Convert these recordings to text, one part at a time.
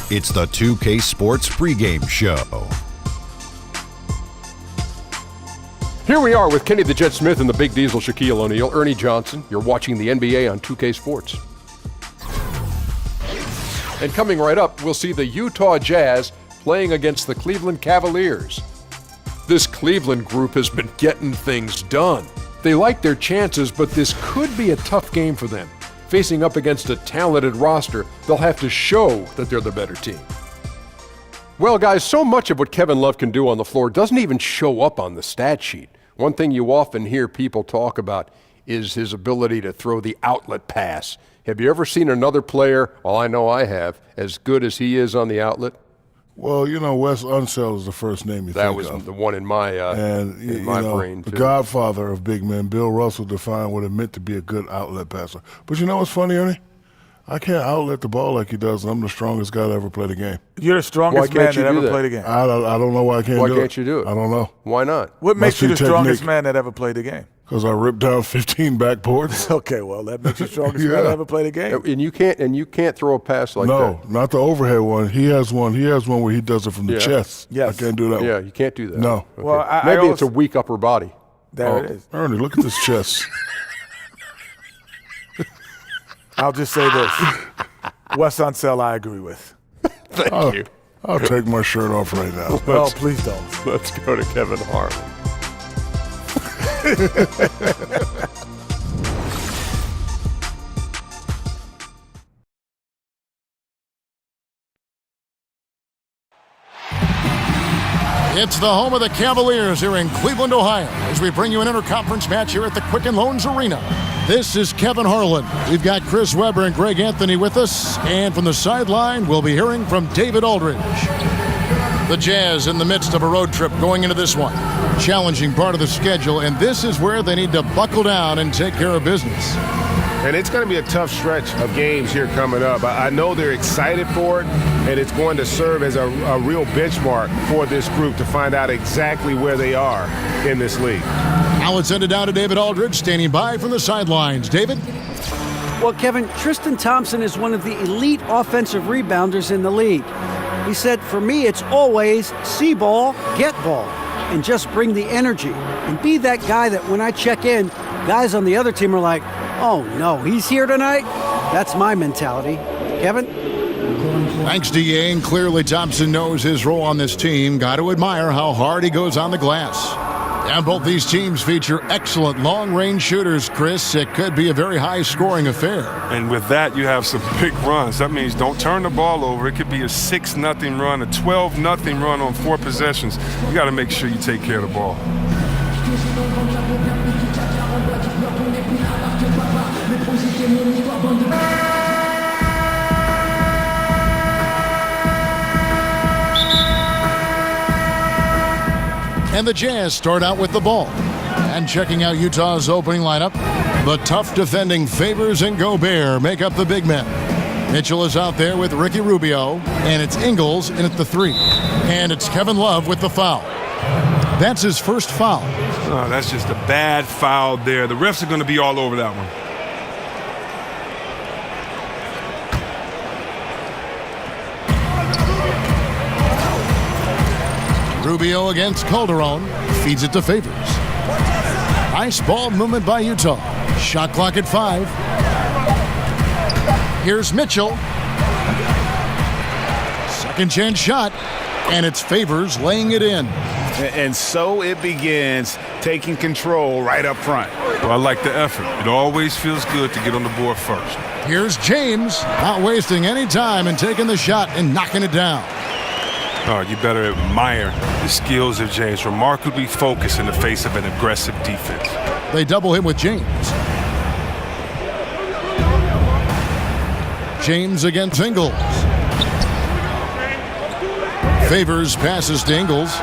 It's the 2K Sports Pregame Show. Here we are with Kenny the Jet Smith and the Big Diesel, Shaquille O'Neal, Ernie Johnson. You're watching the NBA on 2K Sports. And coming right up, we'll see the Utah Jazz playing against the Cleveland Cavaliers. This Cleveland group has been getting things done. They like their chances, but this could be a tough game for them. Facing up against a talented roster, they'll have to show that they're the better team. Well, guys, so much of what Kevin Love can do on the floor doesn't even show up on the stat sheet. One thing you often hear people talk about is his ability to throw the outlet pass. Have you ever seen another player, well, I know I have, as good as he is on the outlet? Well, you know, Wes Unseld is the first name you think of. That was the one in my brain, too. The godfather of big men, Bill Russell, defined what it meant to be a good outlet passer. But you know what's funny, Ernie? I can't outlet the ball like he does, and I'm the strongest guy to ever play the game. You're the strongest man that ever played the game. I don't know why I can't do it. Why can't you do it? I don't know. Why not? What makes you the strongest man that ever played the game? Because I ripped down 15 backboards. Okay, well, that makes you the strongest man that ever played the game. And you can't throw a pass like that. No, not the overhead one. He has one where he does it from the chest. Yes. I can't do that one. Yeah, you can't do that. No. Okay. Well, maybe it's a weak upper body. There it is. Ernie, look at this chest. I'll just say this. Wes Unseld, I agree with. Thank you. I'll take my shirt off right now. Well, please don't. Let's go to Kevin Harlan. It's the home of the Cavaliers here in Cleveland, Ohio, as we bring you an interconference match here at the Quicken Loans Arena. This is Kevin Harlan. We've got Chris Webber and Greg Anthony with us, and from the sideline, we'll be hearing from David Aldridge. The Jazz in the midst of a road trip going into this one. Challenging part of the schedule, and this is where they need to buckle down and take care of business. And it's going to be a tough stretch of games here coming up. I know they're excited for it, and it's going to serve as a real benchmark for this group to find out exactly where they are in this league. Now let's send it down to David Aldridge, standing by from the sidelines. David? Well, Kevin, Tristan Thompson is one of the elite offensive rebounders in the league. He said, for me, it's always see ball, get ball, and just bring the energy. And be that guy that when I check in, guys on the other team are like, oh, no, he's here tonight? That's my mentality. Kevin? Thanks, D.A. And clearly Thompson knows his role on this team. Got to admire how hard he goes on the glass. And both these teams feature excellent long-range shooters, Chris. It could be a very high-scoring affair. And with that, you have some big runs. That means don't turn the ball over. It could be a 6-0 run, a 12-0 run on 4 possessions. You got to make sure you take care of the ball. And the Jazz start out with the ball. And checking out Utah's opening lineup, the tough defending Favors and Gobert make up the big men. Mitchell is out there with Ricky Rubio, and it's Ingles in at the 3. And it's Kevin Love with the foul. That's his first foul. Oh, that's just a bad foul there. The refs are going to be all over that one. Rubio against Calderon. Feeds it to Favors. Nice ball movement by Utah. Shot clock at 5. Here's Mitchell. Second chance shot. And it's Favors laying it in. And so it begins, taking control right up front. Well, I like the effort. It always feels good to get on the board first. Here's James, not wasting any time and taking the shot and knocking it down. Oh, you better admire the skills of James. Remarkably focused in the face of an aggressive defense. They double him with James. James against Ingles. Favors passes to Ingles.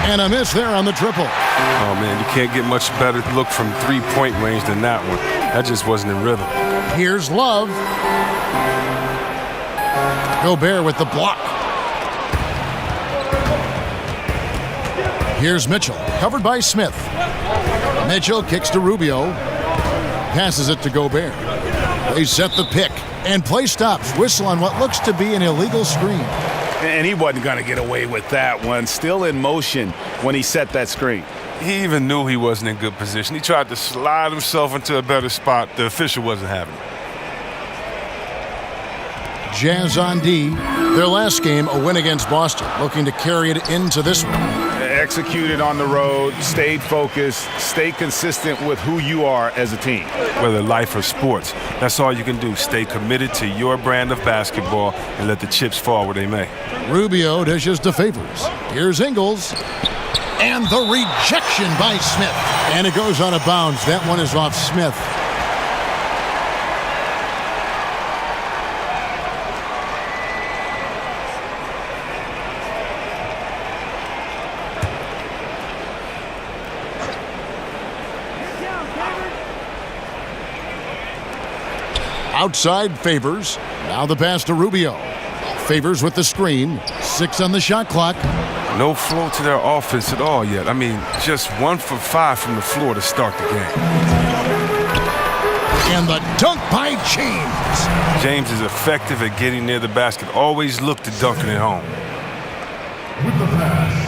And a miss there on the triple. Oh, man, you can't get much better look from three-point range than that one. That just wasn't in rhythm. Here's Love. Gobert with the block. Here's Mitchell, covered by Smith. Mitchell kicks to Rubio. Passes it to Gobert. They set the pick, and play stops. Whistle on what looks to be an illegal screen. And he wasn't going to get away with that one. Still in motion when he set that screen. He even knew he wasn't in good position. He tried to slide himself into a better spot. The official wasn't having it. Jazz on D. Their last game, a win against Boston, looking to carry it into this one. Executed on the road, stayed focused, stay consistent with who you are as a team. Whether life or sports, that's all you can do. Stay committed to your brand of basketball and let the chips fall where they may. Rubio dishes to Favors. Here's Ingles. And the rejection by Smith. And it goes out of bounds. That one is off Smith. Outside Favors. Now the pass to Rubio. Favors with the screen. 6 on the shot clock. No flow to their offense at all yet. I mean, just 1 for 5 from the floor to start the game. And the dunk by James. James is effective at getting near the basket. Always look to dunking it home. With the pass.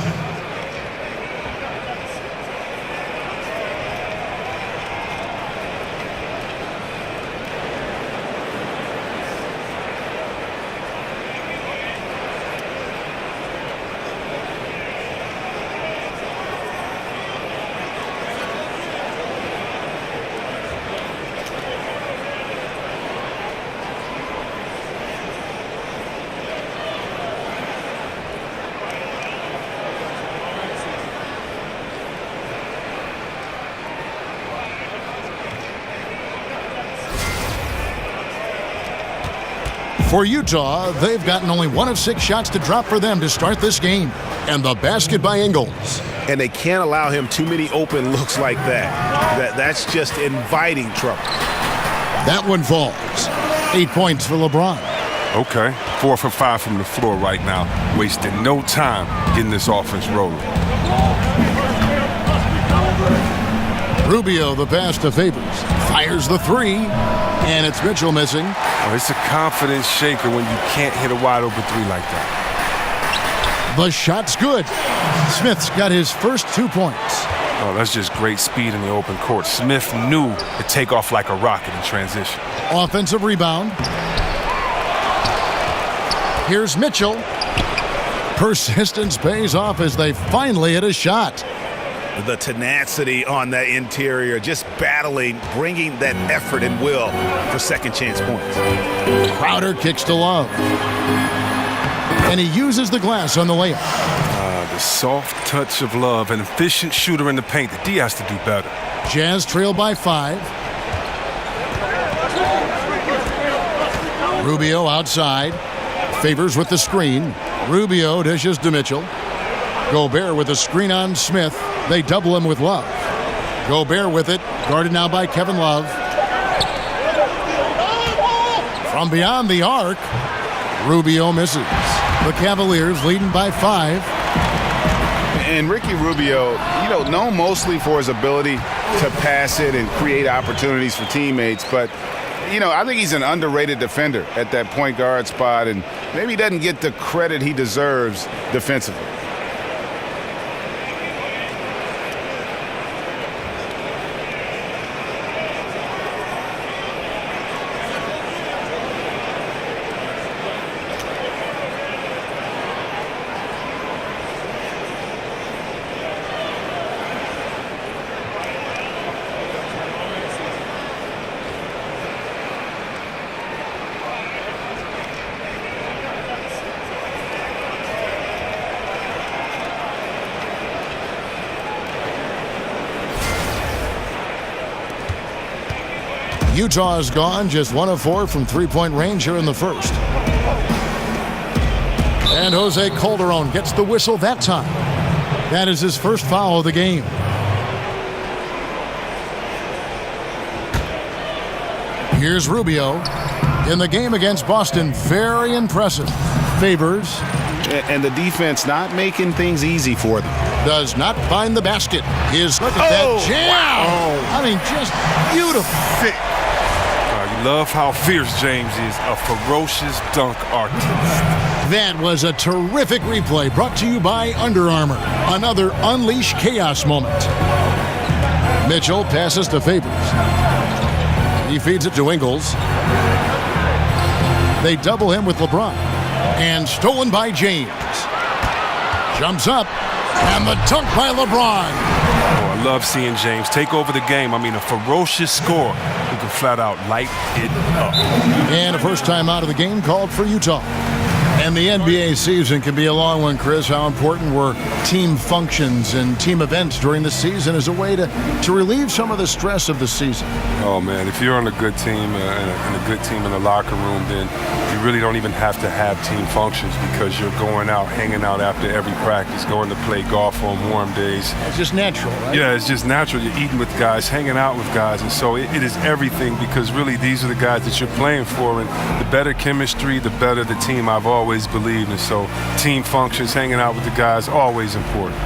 For Utah, they've gotten only 1 of 6 shots to drop for them to start this game. And the basket by Ingles. And they can't allow him too many open looks like that. That's just inviting trouble. That one falls. 8 points for LeBron. Okay, 4 for 5 from the floor right now. Wasting no time getting this offense rolling. Rubio, the pass to Favors. Fires the 3. And it's Mitchell missing. Oh, it's a confidence shaker when you can't hit a wide open 3 like that. The shot's good. Smith's got his first 2 points. Oh, that's just great speed in the open court. Smith knew to take off like a rocket in transition. Offensive rebound. Here's Mitchell. Persistence pays off as they finally hit a shot. The tenacity on that interior, just battling, bringing that effort and will for second chance points. Crowder kicks to Love. And he uses the glass on the layup. The soft touch of Love, an efficient shooter in the paint. The D has to do better. Jazz trail by 5. Rubio outside. Favors with the screen. Rubio dishes to Mitchell. Gobert with a screen on Smith. They double him with Love. Gobert with it. Guarded now by Kevin Love. From beyond the arc, Rubio misses. The Cavaliers leading by 5. And Ricky Rubio, known mostly for his ability to pass it and create opportunities for teammates, but I think he's an underrated defender at that point guard spot, and maybe he doesn't get the credit he deserves defensively. Utah is gone, just 1 of 4 from 3-point range here in the first. And Jose Calderon gets the whistle that time. That is his first foul of the game. Here's Rubio. In the game against Boston, very impressive. Favors. And the defense not making things easy for them. Does not find the basket. Look at that jam. Wow. I mean, just beautiful. You Love how fierce James is, a ferocious dunk artist. That was a terrific replay brought to you by Under Armour. Another Unleash Chaos moment. Mitchell passes to Favors. He feeds it to Ingles. They double him with LeBron. And stolen by James. Jumps up. And the dunk by LeBron. Oh, I love seeing James take over the game. I mean, a ferocious scorer who can flat out light it up. And a first time out of the game called for Utah. And the NBA season can be a long one, Chris. How important were team functions and team events during the season as a way to relieve some of the stress of the season? Oh, man, if you're on a good team and a good team in the locker room, then you really don't even have to have team functions because you're going out, hanging out after every practice, going to play golf on warm days. It's just natural, right? Yeah, it's just natural. You're eating with guys, hanging out with guys, and so it is everything because really these are the guys that you're playing for, and the better chemistry, the better the team. I've always believed, and so team functions, hanging out with the guys, always important.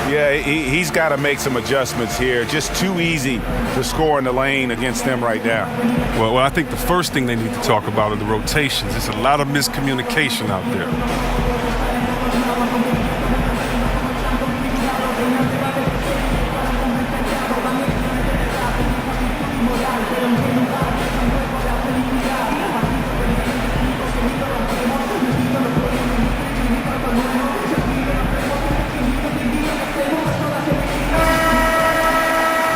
Yeah, he's got to make some adjustments here. Just too easy to score in the lane against them right now. Well, I think the first thing they need to talk about are the rotations. There's a lot of miscommunication out there.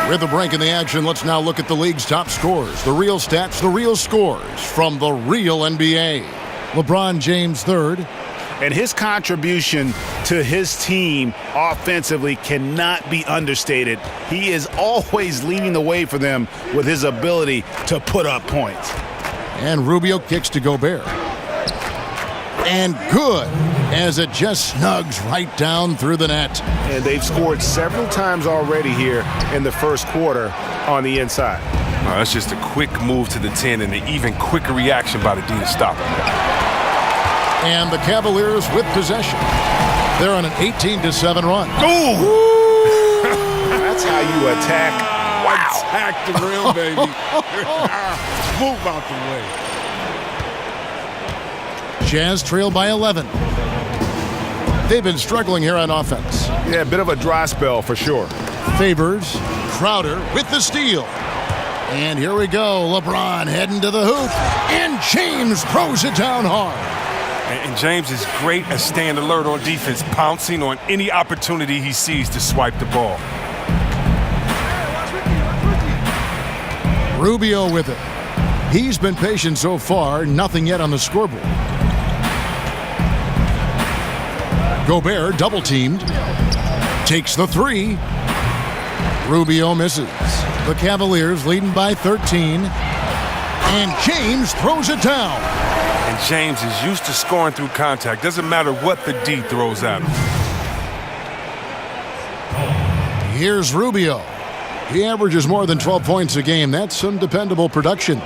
With a break in the action, let's now look at the league's top scorers. The real stats, the real scores from the real NBA. LeBron James third. And his contribution to his team offensively cannot be understated. He is always leading the way for them with his ability to put up points. And Rubio kicks to Gobert. And good, as it just snugs right down through the net. And they've scored several times already here in the first quarter on the inside. That's just a quick move to the 10 and an even quicker reaction by the D to stop him. And the Cavaliers with possession. They're on an 18-7 run. Ooh! That's how you attack. Wow! Attack the rim, baby. Move out the way. Jazz trail by 11. They've been struggling here on offense. Yeah, a bit of a dry spell for sure. Favors, Crowder with the steal. And here we go, LeBron heading to the hoop. And James throws it down hard. And James is great at staying alert on defense, pouncing on any opportunity he sees to swipe the ball. Rubio with it. He's been patient so far, nothing yet on the scoreboard. Gobert double-teamed. Takes the three. Rubio misses. The Cavaliers leading by 13. And James throws it down. And James is used to scoring through contact. Doesn't matter what the D throws at him. Here's Rubio. He averages more than 12 points a game. That's some dependable production.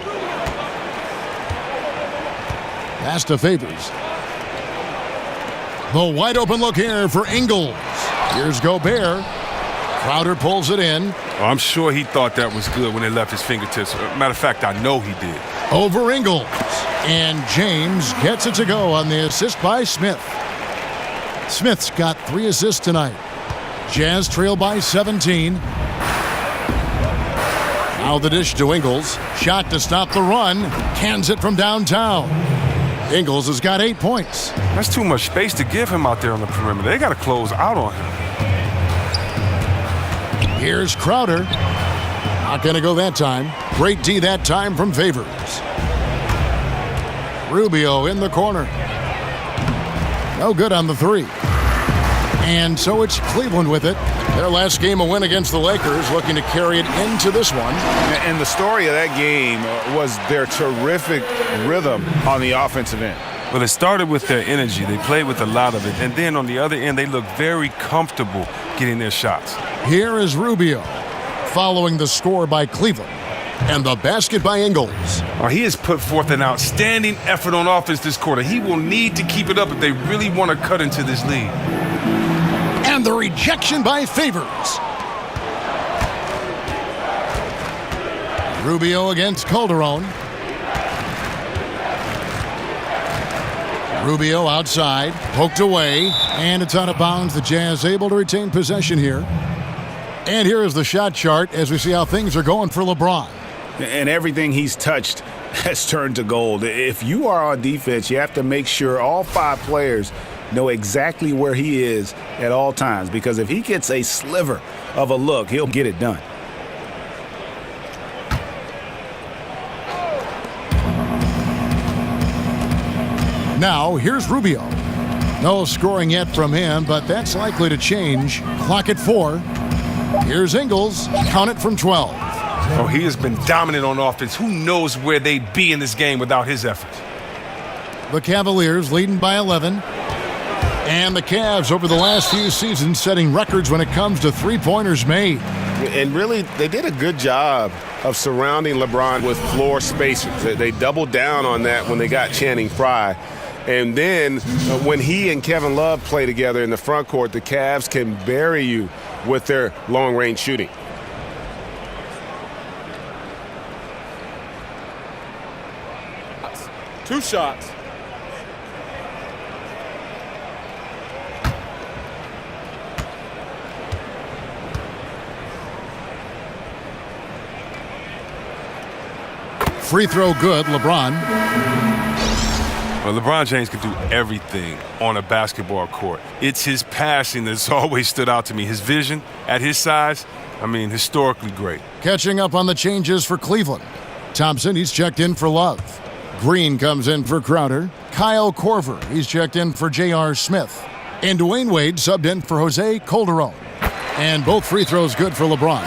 Pass to Favors. The wide open look here for Ingles. Here's Gobert. Crowder pulls it in. Oh, I'm sure he thought that was good when they left his fingertips. Matter of fact, I know he did. Over Ingles. And James gets it to go on the assist by Smith. Smith's got 3 assists tonight. Jazz trail by 17. Now the dish to Ingles. Shot to stop the run. Cans it from downtown. Ingles has got 8 points. That's too much space to give him out there on the perimeter. They got to close out on him. Here's Crowder. Not going to go that time. Great D that time from Favors. Rubio in the corner. No good on the three. And so it's Cleveland with it. Their last game a win against the Lakers, looking to carry it into this one. And the story of that game was their terrific rhythm on the offensive end. Well, it started with their energy. They played with a lot of it. And then on the other end, they looked very comfortable getting their shots. Here is Rubio following the score by Cleveland. And the basket by Ingles. He has put forth an outstanding effort on offense this quarter. He will need to keep it up if they really want to cut into this lead. And the rejection by Favors. Rubio against Calderon. Rubio outside, poked away, and it's out of bounds. The Jazz able to retain possession here. And here is the shot chart as we see how things are going for LeBron. And everything he's touched has turned to gold. If you are on defense, you have to make sure all 5 players know exactly where he is at all times, because if he gets a sliver of a look, he'll get it done. Now, here's Rubio. No scoring yet from him, but that's likely to change. Clock at 4. Here's Ingles. Count it from 12. Oh, he has been dominant on offense. Who knows where they'd be in this game without his efforts? The Cavaliers leading by 11. And the Cavs over the last few seasons setting records when it comes to three-pointers made. And really, they did a good job of surrounding LeBron with floor spacers. They doubled down on that when they got Channing Frye. And then when he and Kevin Love play together in the front court, the Cavs can bury you with their long-range shooting. Two shots. Free throw good, LeBron. Well, LeBron James can do everything on a basketball court. It's his passing that's always stood out to me. His vision at his size, I mean, historically great. Catching up on the changes for Cleveland. Thompson, he's checked in for Love. Green comes in for Crowder. Kyle Korver, he's checked in for J.R. Smith. And Dwayne Wade subbed in for Jose Calderon. And both free throws good for LeBron.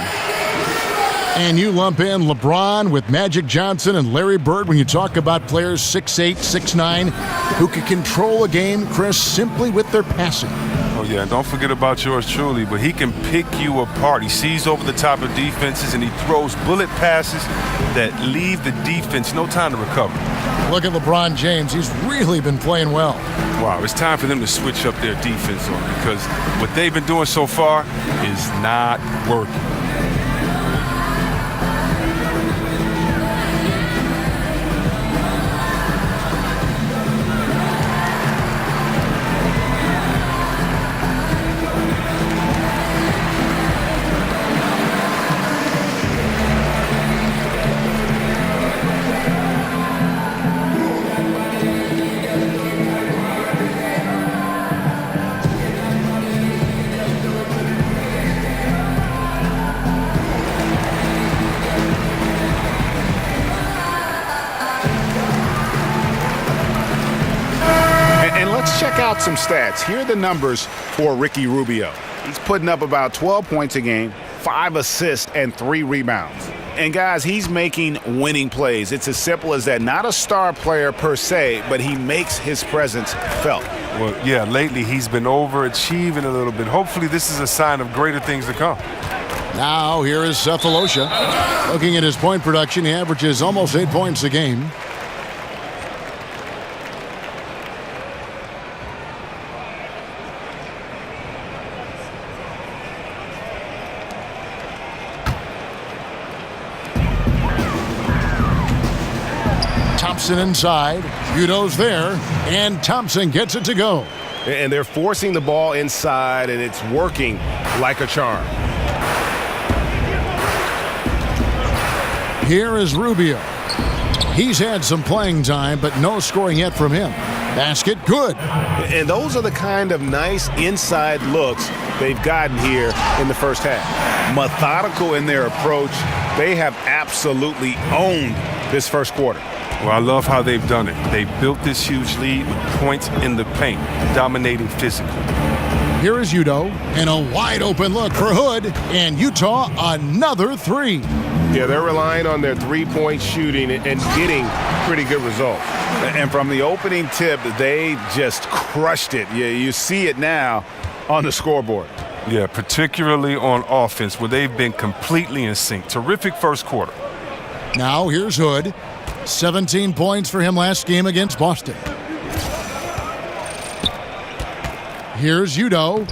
And you lump in LeBron with Magic Johnson and Larry Bird when you talk about players 6'8", 6'9", who can control a game, Chris, simply with their passing. Oh, yeah, and don't forget about yours truly, but he can pick you apart. He sees over the top of defenses, and he throws bullet passes that leave the defense no time to recover. Look at LeBron James. He's really been playing well. Wow, it's time for them to switch up their defense on him, because what they've been doing so far is not working. Check out some stats. Here are the numbers for Ricky Rubio. He's putting up about 12 points a game, 5 assists, and 3 rebounds. And guys, he's making winning plays. It's as simple as that. Not a star player per se, but he makes his presence felt. Well, yeah, lately he's been overachieving a little bit. Hopefully this is a sign of greater things to come. Now here is Cephalosha. Looking at his point production, he averages almost 8 points a game. Thompson inside. Udo's there, and Thompson gets it to go. And they're forcing the ball inside, and it's working like a charm. Here is Rubio. He's had some playing time, but no scoring yet from him. Basket, good. And those are the kind of nice inside looks they've gotten here in the first half. Methodical in their approach. They have absolutely owned this first quarter. Well, I love how they've done it. They built this huge lead with points in the paint, dominating physically. Here is Udo, and a wide open look for Hood, and Utah another 3. Yeah, they're relying on their three-point shooting and getting pretty good results. And from the opening tip, they just crushed it. Yeah, you see it now on the scoreboard. Yeah, particularly on offense, where they've been completely in sync. Terrific first quarter. Now here's Hood. 17 points for him last game against Boston. Here's Udo.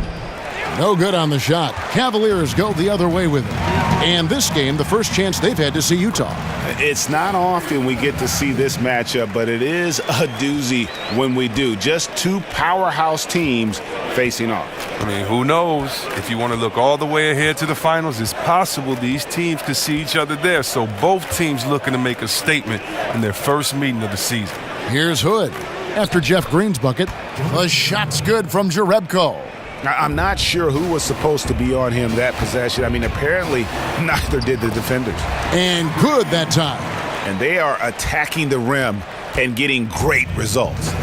No good on the shot. Cavaliers go the other way with it. And this game, the first chance they've had to see Utah. It's not often we get to see this matchup, but it is a doozy when we do. Just two powerhouse teams facing off. I mean, who knows? If you want to look all the way ahead to the finals, it's possible these teams could see each other there. So both teams looking to make a statement in their first meeting of the season. Here's Hood. After Jeff Green's bucket, the shot's good from Jerebko. I'm not sure who was supposed to be on him that possession. I mean, apparently neither did the defenders. And good that time. And they are attacking the rim and getting great results.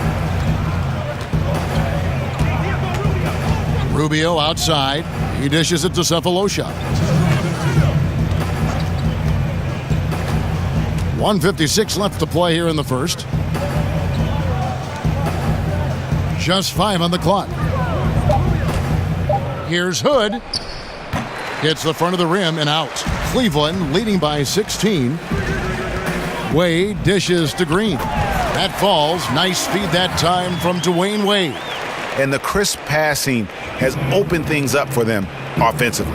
Rubio outside. He dishes it to Cephalosha. 1:56 left to play here in the first. Just 5 on the clock. Here's Hood. Hits the front of the rim and out. Cleveland leading by 16. Wade dishes to Green. That falls. Nice speed that time from Dwayne Wade. And the crisp passing has opened things up for them offensively.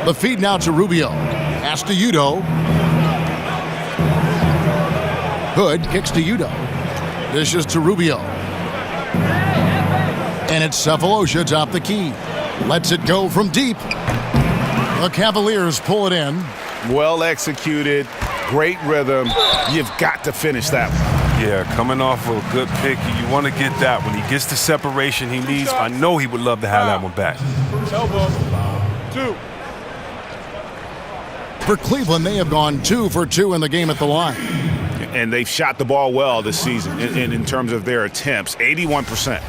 The feed now to Rubio. Pass to Udo. Hood kicks to Udo. Dishes to Rubio. And it's Cephalosha top the key. Lets it go from deep. The Cavaliers pull it in. Well executed. Great rhythm. You've got to finish that one. Yeah, coming off of a good pick, you want to get that. When he gets the separation he needs, I know he would love to have that one back. Elbow. 2. For Cleveland, they have gone 2 for 2 in the game at the line. And they've shot the ball well this season in terms of their attempts, 81%.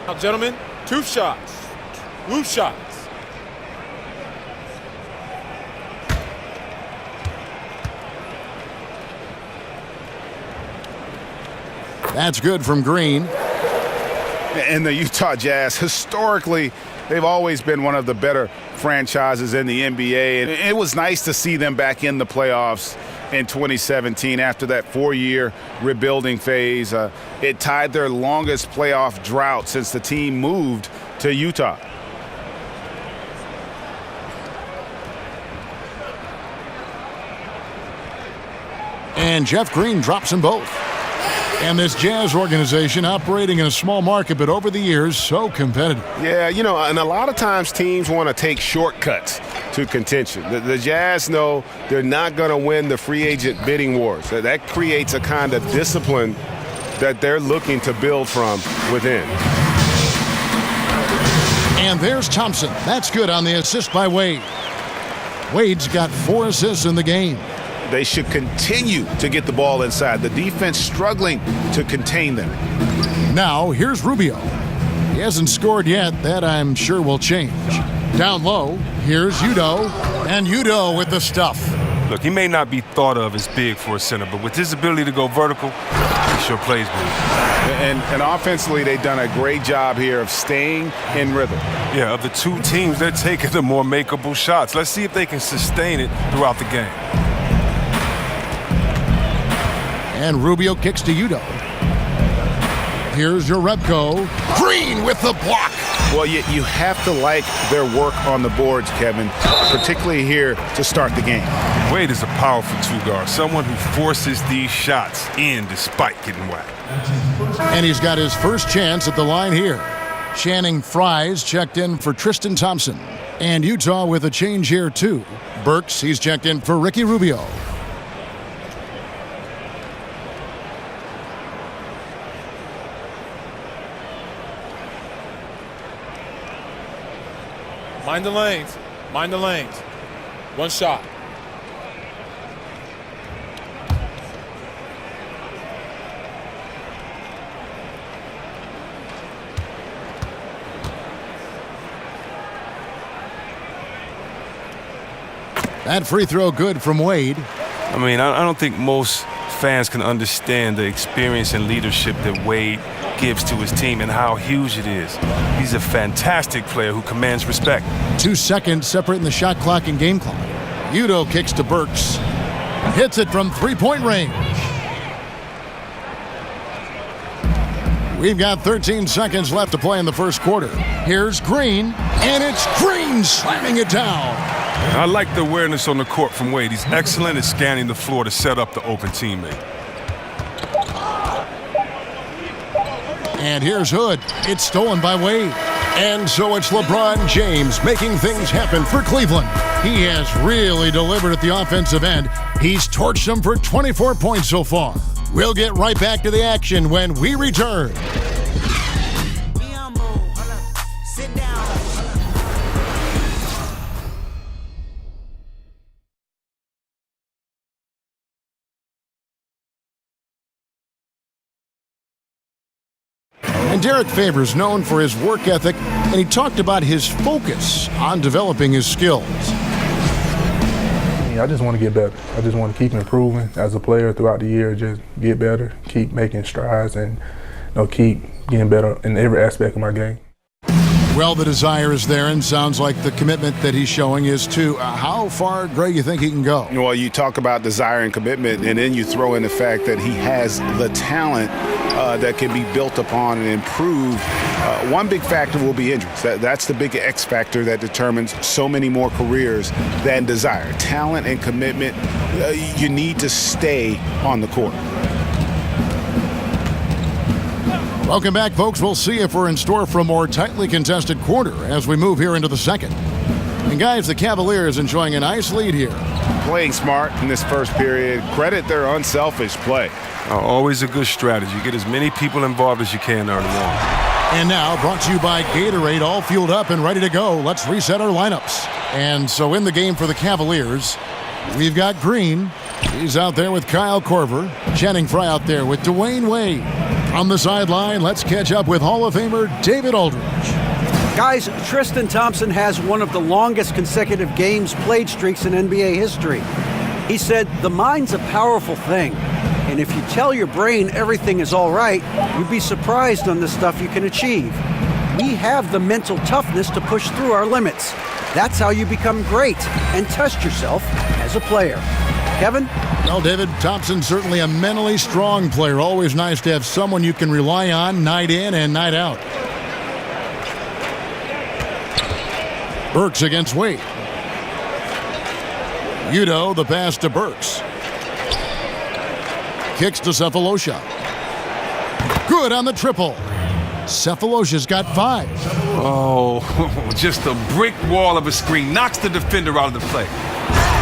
Now, gentlemen, 2 shots. Loose shots. That's good from Green. And the Utah Jazz, historically, they've always been one of the better franchises in the NBA. And it was nice to see them back in the playoffs in 2017 after that 4-year rebuilding phase. It tied their longest playoff drought since the team moved to Utah. And Jeff Green drops them both. And this Jazz organization operating in a small market, but over the years, so competitive. Yeah, you know, and a lot of times teams want to take shortcuts to contention. The Jazz know they're not going to win the free agent bidding wars. That creates a kind of discipline that they're looking to build from within. And there's Thompson. That's good on the assist by Wade. Wade's got 4 assists in the game. They should continue to get the ball inside. The defense struggling to contain them. Now, here's Rubio. He hasn't scored yet. That, I'm sure, will change. Down low, here's Udo. And Udo with the stuff. Look, he may not be thought of as big for a center, but with his ability to go vertical, he sure plays with it. And offensively, they've done a great job here of staying in rhythm. Yeah, of the 2 teams, they're taking the more makeable shots. Let's see if they can sustain it throughout the game. And Rubio kicks to Udo. Here's Jerebko. Green with the block. Well, you have to like their work on the boards, Kevin, particularly here to start the game. Wade is a powerful 2-guard, someone who forces these shots in despite getting whacked. And he's got his first chance at the line here. Channing Fries checked in for Tristan Thompson. And Utah with a change here, too. Burks, he's checked in for Ricky Rubio. Mind the lanes. Mind the lanes. 1 shot. That free throw good from Wade. I mean, I don't think most fans can understand the experience and leadership that Wade gives to his team and how huge it is. He's a fantastic player who commands respect. 2 seconds separating the shot clock and game clock. Udo kicks to Burks. Hits it from 3-point range. We've got 13 seconds left to play in the first quarter. Here's Green, and it's Green slamming it down. I like the awareness on the court from Wade. He's excellent at scanning the floor to set up the open teammate. And here's Hood. It's stolen by Wade. And so it's LeBron James making things happen for Cleveland. He has really delivered at the offensive end. He's torched them for 24 points so far. We'll get right back to the action when we return. And Derek Favors known for his work ethic, and he talked about his focus on developing his skills. I just want to get better. I just want to keep improving as a player throughout the year, just get better, keep making strides, and keep getting better in every aspect of my game. Well, the desire is there, and sounds like the commitment that he's showing is too. How far, Greg, you think he can go? Well, you talk about desire and commitment, and then you throw in the fact that he has the talent that can be built upon and improved. One big factor will be injuries. That's the big X factor that determines so many more careers than desire. Talent and commitment, you need to stay on the court. Welcome back, folks. We'll see if we're in store for a more tightly contested quarter as we move here into the second. And guys, the Cavaliers enjoying a nice lead here. Playing smart in this first period. Credit their unselfish play. Always a good strategy. Get as many people involved as you can early on. And now, brought to you by Gatorade, all fueled up and ready to go. Let's reset our lineups. And so in the game for the Cavaliers, we've got Green. He's out there with Kyle Korver. Channing Frye out there with Dwayne Wade. On the sideline, let's catch up with Hall of Famer David Aldridge. Guys, Tristan Thompson has one of the longest consecutive games played streaks in NBA history. He said, "The mind's a powerful thing, and if you tell your brain everything is all right, you'd be surprised on the stuff you can achieve. We have the mental toughness to push through our limits. That's how you become great and test yourself as a player." Kevin? Well, David, Thompson's certainly a mentally strong player. Always nice to have someone you can rely on night in and night out. Burks against Wade. Udo, the pass to Burks. Kicks to Cephalosha. Good on the triple. Cephalosha's got 5. Oh, just a brick wall of a screen. Knocks the defender out of the play.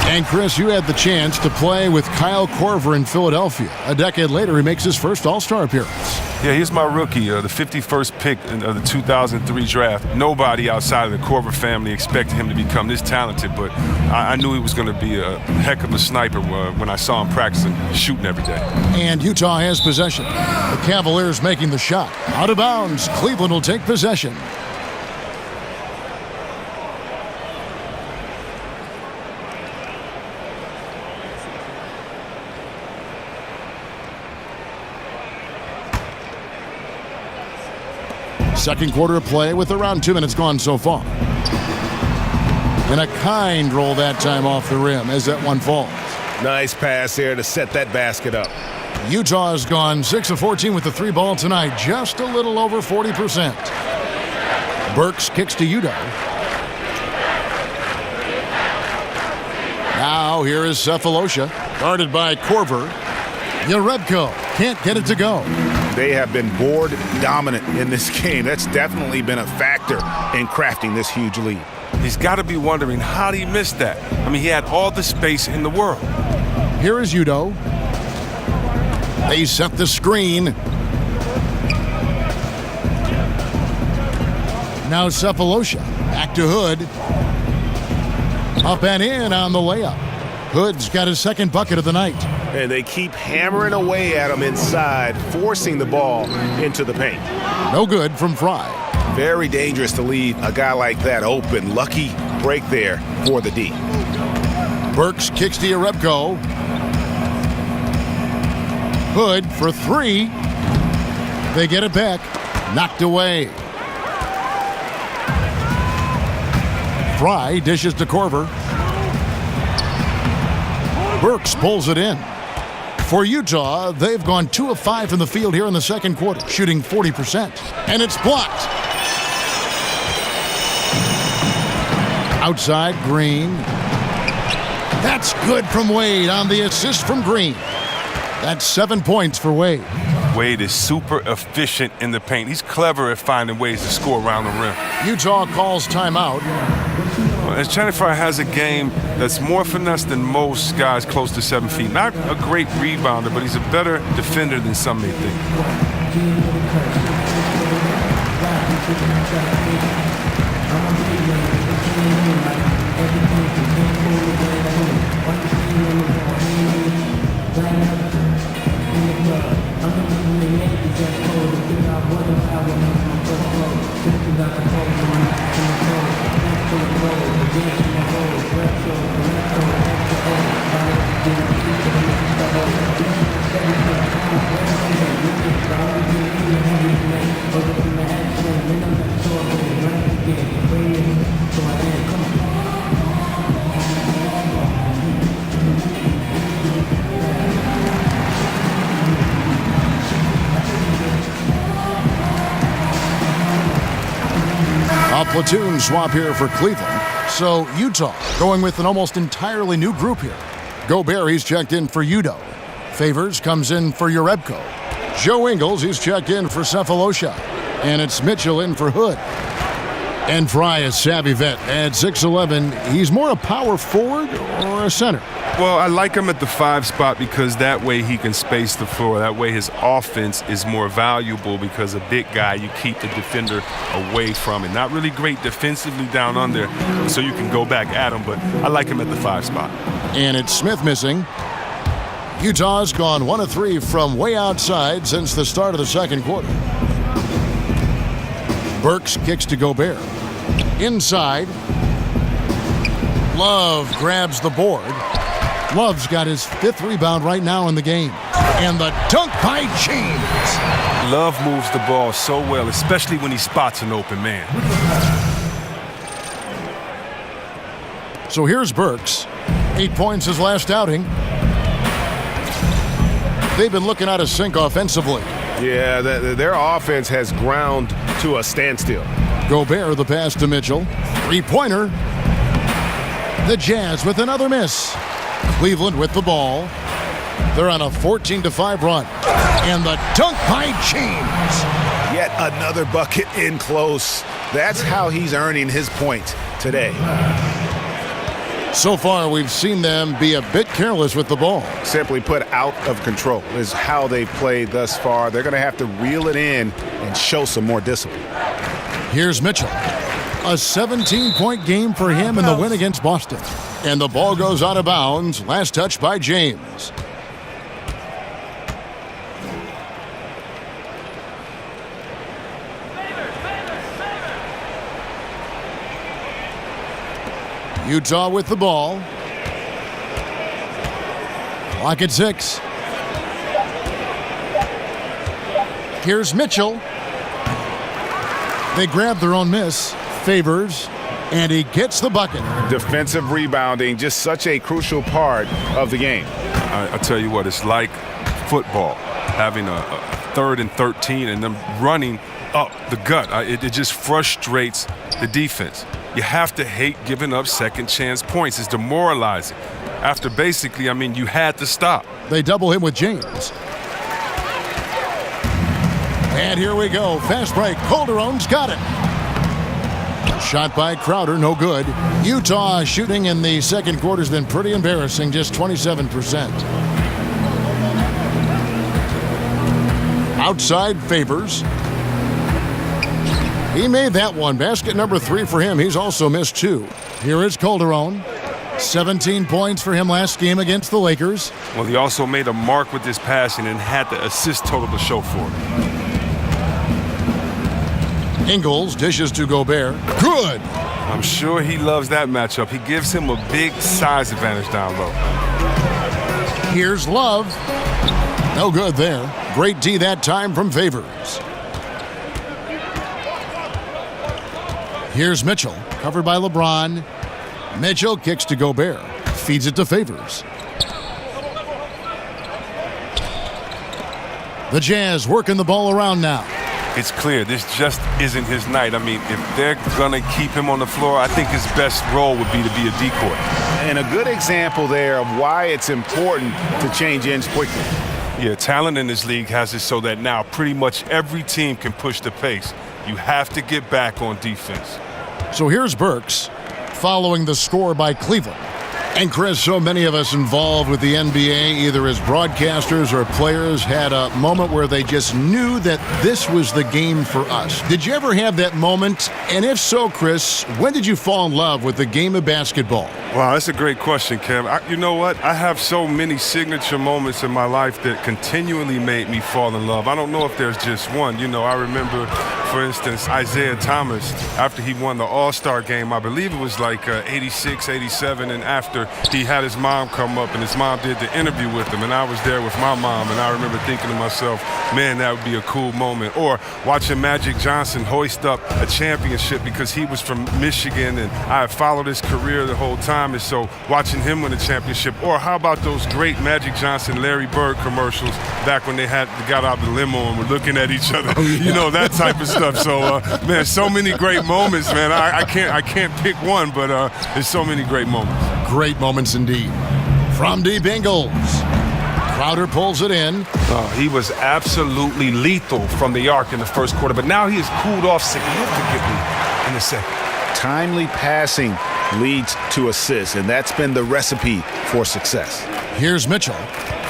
And Chris, you had the chance to play with Kyle Korver in Philadelphia. A decade later, he makes his first All-Star appearance. Yeah, he's my rookie, the 51st pick of the 2003 draft. Nobody outside of the Korver family expected him to become this talented, but I knew he was going to be a heck of a sniper when I saw him practicing, shooting every day. And Utah has possession. The Cavaliers making the shot. Out of bounds, Cleveland will take possession. Second quarter of play with around 2 minutes gone so far. And a kind roll that time off the rim as that one falls. Nice pass there to set that basket up. Utah has gone 6 of 14 with the 3 ball tonight, just a little over 40%. Burks kicks to Udo. Now here is Cephalosha, guarded by Korver. Yarebko can't get it to go. They have been board dominant in this game. That's definitely been a factor in crafting this huge lead. He's got to be wondering, how did he miss that? I mean, he had all the space in the world. Here is Udo. They set the screen. Now Cephalosha. Back to Hood. Up and in on the layup. Hood's got his second bucket of the night. And they keep hammering away at him inside, forcing the ball into the paint. No good from Frye. Very dangerous to leave a guy like that open. Lucky break there for the D. Burks kicks to Yarebko. Hood for 3. They get it back. Knocked away. Frye dishes to Korver. Burks pulls it in. For Utah, they've gone 2 of 5 from the field here in the second quarter, shooting 40%. And it's blocked. Outside, Green. That's good from Wade on the assist from Green. That's 7 points for Wade. Wade is super efficient in the paint. He's clever at finding ways to score around the rim. Utah calls timeout. As Chanifar has a game that's more finesse than most guys close to 7 feet. Not a great rebounder, but he's a better defender than some may think. A platoon swap here for Cleveland. So Utah going with an almost entirely new group here. Gobert, he's checked in for Udo. Favors comes in for Urebko. Joe Ingles, he's checked in for Cephalosha. And it's Mitchell in for Hood. And Fry, a savvy vet, at 6'11", he's more a power forward or a center? Well, I like him at the 5 spot because that way he can space the floor. That way his offense is more valuable because a big guy, you keep the defender away from it. Not really great defensively down under, so you can go back at him, but I like him at the 5 spot. And it's Smith missing. Utah's gone 1 of 3 from way outside since the start of the second quarter. Burks kicks to Gobert. Inside. Love grabs the board. Love's got his 5th rebound right now in the game. And the dunk by James. Love moves the ball so well, especially when he spots an open man. So here's Burks. 8 points his last outing. They've been looking out of sync offensively. Yeah, their offense has ground to a standstill. Gobert, the pass to Mitchell. 3-pointer. The Jazz with another miss. Cleveland with the ball. They're on a 14-5 run. And the dunk by James. Yet another bucket in close. That's how he's earning his point today. So far, we've seen them be a bit careless with the ball. Simply put, out of control is how they've played thus far. They're going to have to reel it in and show some more discipline. Here's Mitchell. A 17-point game for him in the win against Boston. And the ball goes out of bounds. Last touch by James. Utah with the ball. Clock at 6. Here's Mitchell. They grab their own miss. Favors. And he gets the bucket. Defensive rebounding, just such a crucial part of the game. I tell you what, it's like football, having a 3rd and 13 and them running up the gut. It just frustrates the defense. You have to hate giving up second chance points. It's demoralizing. After basically, you had to stop. They double him with James. And here we go. Fast break. Calderon's got it. Shot by Crowder, no good. Utah shooting in the second quarter has been pretty embarrassing, just 27%. Outside Favors. He made that one. Basket number 3 for him. He's also missed 2. Here is Calderon. 17 points for him last game against the Lakers. Well, he also made a mark with this passing and had the assist total to show for it. Ingles dishes to Gobert. Good! I'm sure he loves that matchup. He gives him a big size advantage down low. Here's Love. No good there. Great D that time from Favors. Here's Mitchell, covered by LeBron. Mitchell kicks to Gobert. Feeds it to Favors. The Jazz working the ball around now. It's clear this just isn't his night. I mean, if they're going to keep him on the floor, I think his best role would be to be a decoy. And a good example there of why it's important to change ends quickly. Yeah, talent in this league has it so that now pretty much every team can push the pace. You have to get back on defense. So here's Burks following the score by Cleveland. And Chris, so many of us involved with the NBA, either as broadcasters or players, had a moment where they just knew that this was the game for us. Did you ever have that moment? And if so, Chris, when did you fall in love with the game of basketball? Wow, that's a great question, Kev. You know what? I have so many signature moments in my life that continually made me fall in love. I don't know if there's just one. You know, I remember, for instance, Isaiah Thomas, after he won the All-Star game, I believe it was like 86, 87, and after he had his mom come up and his mom did the interview with him, and I was there with my mom, and I remember thinking to myself, man, that would be a cool moment. Or watching Magic Johnson hoist up a championship because he was from Michigan, and I had followed his career the whole time, and so watching him win a championship. Or how about those great Magic Johnson, Larry Bird commercials back when they got out the limo and were looking at each other, you know, that type of stuff. So, man, so many great moments, man. I can't pick one, but there's so many great moments. Great moments indeed. From deep Ingles. Crowder pulls it in. He was absolutely lethal from the arc in the first quarter, but now he has cooled off significantly in the second. Timely passing leads to assists, and that's been the recipe for success. Here's Mitchell.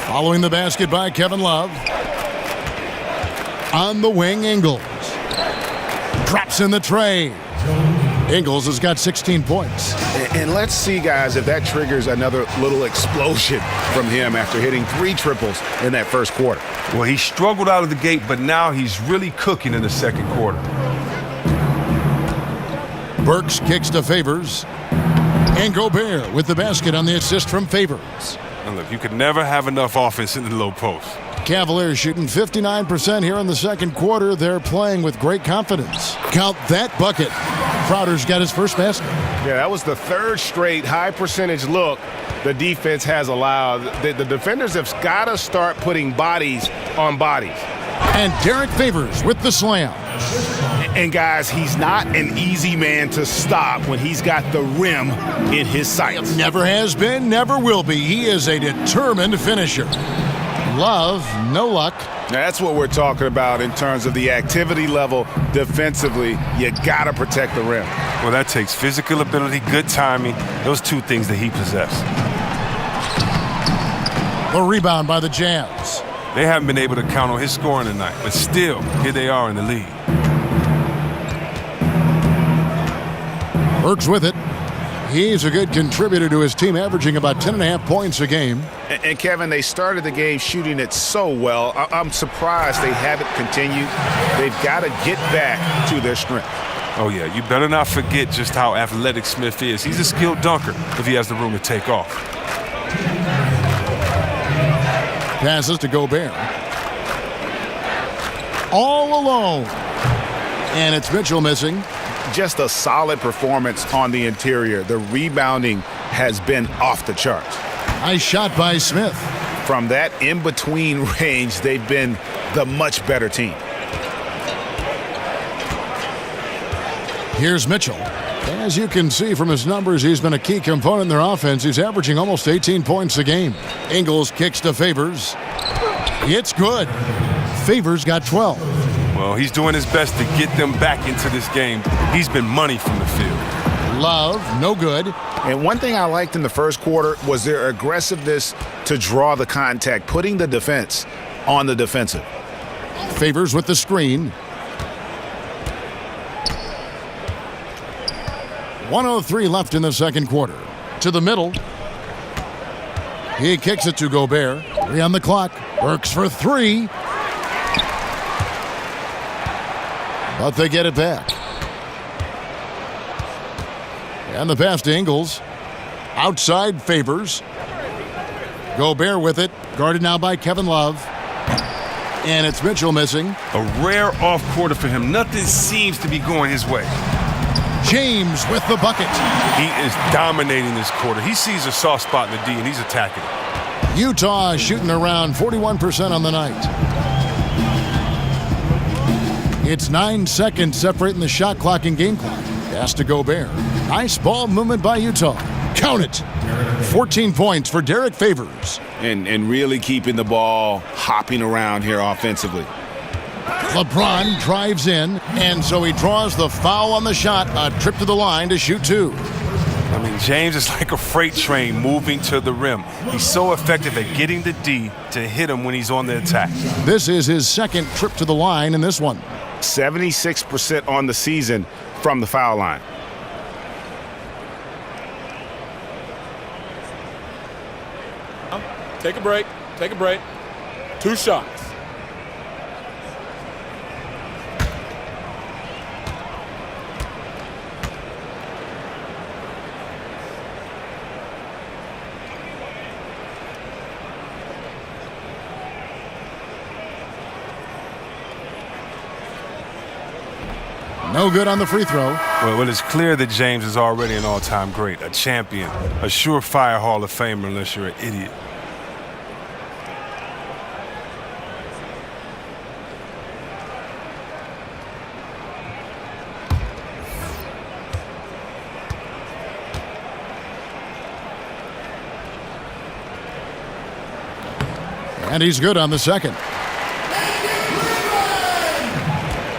Following the basket by Kevin Love. On the wing, Ingles. Drops in the tray. Ingles has got 16 points. And let's see, guys, if that triggers another little explosion from him after hitting 3 triples in that first quarter. Well, he struggled out of the gate, but now he's really cooking in the second quarter. Burks kicks to Favors. And Gobert with the basket on the assist from Favors. And look, you could never have enough offense in the low post. Cavaliers shooting 59% here in the second quarter. They're playing with great confidence. Count that bucket. Crowder's got his first basket. Yeah, that was the third straight high percentage look the defense has allowed. The defenders have got to start putting bodies on bodies. And Derek Favors with the slam. And guys, he's not an easy man to stop when he's got the rim in his sights. Never has been, never will be. He is a determined finisher. Love, no luck. That's what we're talking about in terms of the activity level defensively. You got to protect the rim. Well, that takes physical ability, good timing, those two things that he possesses. The rebound by the Jazz. They haven't been able to count on his scoring tonight, but still, here they are in the lead. Burks with it. He's a good contributor to his team, averaging about 10.5 points a game. And Kevin, they started the game shooting it so well. I'm surprised they haven't continued. They've got to get back to their strength. Oh, yeah, you better not forget just how athletic Smith is. He's a skilled dunker if he has the room to take off. Passes to Gobert. All alone. And it's Mitchell missing. Just a solid performance on the interior. The rebounding has been off the charts. Nice shot by Smith. From that in-between range, they've been the much better team. Here's Mitchell. As you can see from his numbers, he's been a key component in their offense. He's averaging almost 18 points a game. Ingles kicks to Favors. It's good. Favors got 12. Well, he's doing his best to get them back into this game. He's been money from the field. Love, no good. And one thing I liked in the first quarter was their aggressiveness to draw the contact, putting the defense on the defensive. Favors with the screen. 1:03 left in the second quarter. To the middle. He kicks it to Gobert. 3 on the clock. Works for 3. But they get it back. And the pass to Ingles. Outside Favors. Gobert with it. Guarded now by Kevin Love. And it's Mitchell missing. A rare off quarter for him. Nothing seems to be going his way. James with the bucket. He is dominating this quarter. He sees a soft spot in the D, and he's attacking it. Utah shooting around 41% on the night. It's 9 seconds separating the shot clock and game clock. Pass to Gobert. Nice ball movement by Utah. Count it. 14 points for Derek Favors. And really keeping the ball hopping around here offensively. LeBron drives in, and so he draws the foul on the shot. A trip to the line to shoot 2. I mean, James is like a freight train moving to the rim. He's so effective at getting the D to hit him when he's on the attack. This is his second trip to the line in this one. 76% on the season from the foul line. Take a break. Take a break. 2 shots. No good on the free throw. Well, it's clear that James is already an all-time great, a champion, a surefire Hall of Famer unless you're an idiot. And he's good on the second.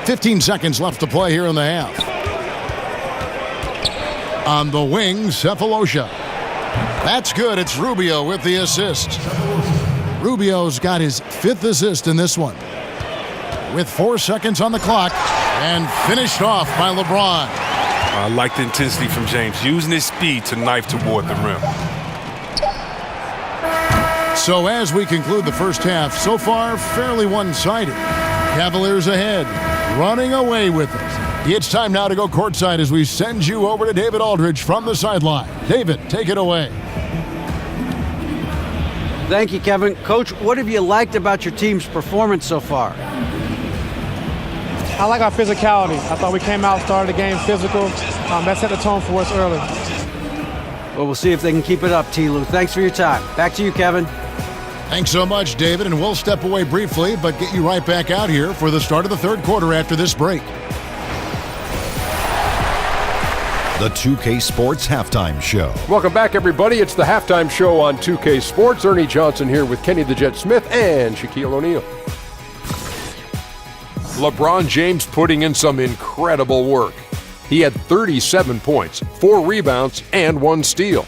15 seconds left to play here in the half. On the wing, Cephalosha. That's good. It's Rubio with the assist. Rubio's got his 5th assist in this one. With 4 seconds on the clock, and finished off by LeBron. I like the intensity from James, using his speed to knife toward the rim. So as we conclude the first half, so far fairly one-sided. Cavaliers ahead, running away with it. It's time now to go courtside as we send you over to David Aldridge from the sideline. David, take it away. Thank you, Kevin. Coach, what have you liked about your team's performance so far? I like our physicality. I thought we came out, started the game physical. That set the tone for us early. Well, we'll see if they can keep it up, T-Lou. Thanks for your time. Back to you, Kevin. Thanks so much, David, and we'll step away briefly, but get you right back out here for the start of the third quarter after this break. The 2K Sports Halftime Show. Welcome back, everybody. It's the Halftime Show on 2K Sports. Ernie Johnson here with Kenny the Jet Smith and Shaquille O'Neal. LeBron James putting in some incredible work. He had 37 points, 4 rebounds, and 1 steal.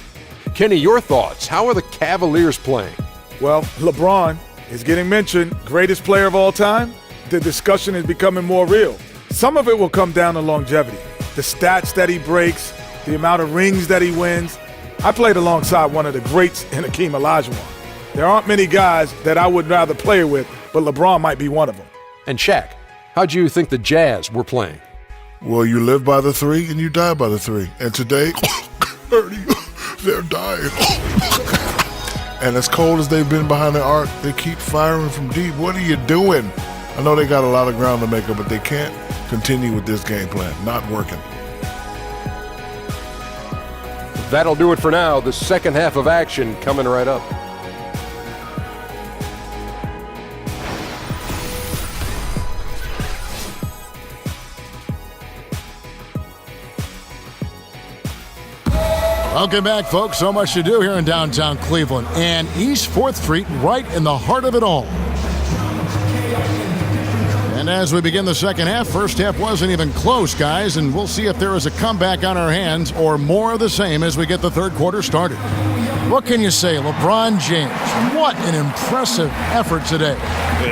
Kenny, your thoughts? How are the Cavaliers playing? Well, LeBron is getting mentioned, greatest player of all time. The discussion is becoming more real. Some of it will come down to longevity. The stats that he breaks, the amount of rings that he wins. I played alongside one of the greats in Hakeem Olajuwon. There aren't many guys that I would rather play with, but LeBron might be one of them. And Shaq, how'd you think the Jazz were playing? Well, you live by the 3 and you die by the 3. And today, they're dying. And as cold as they've been behind the arc, they keep firing from deep. What are you doing? I know they got a lot of ground to make up, but they can't continue with this game plan. Not working. That'll do it for now. The second half of action coming right up. Welcome back, folks. So much to do here in downtown Cleveland and East 4th Street, right in the heart of it all. And as we begin the second half, first half wasn't even close, guys, and we'll see if there is a comeback on our hands or more of the same as we get the third quarter started. What can you say, LeBron James? What an impressive effort today.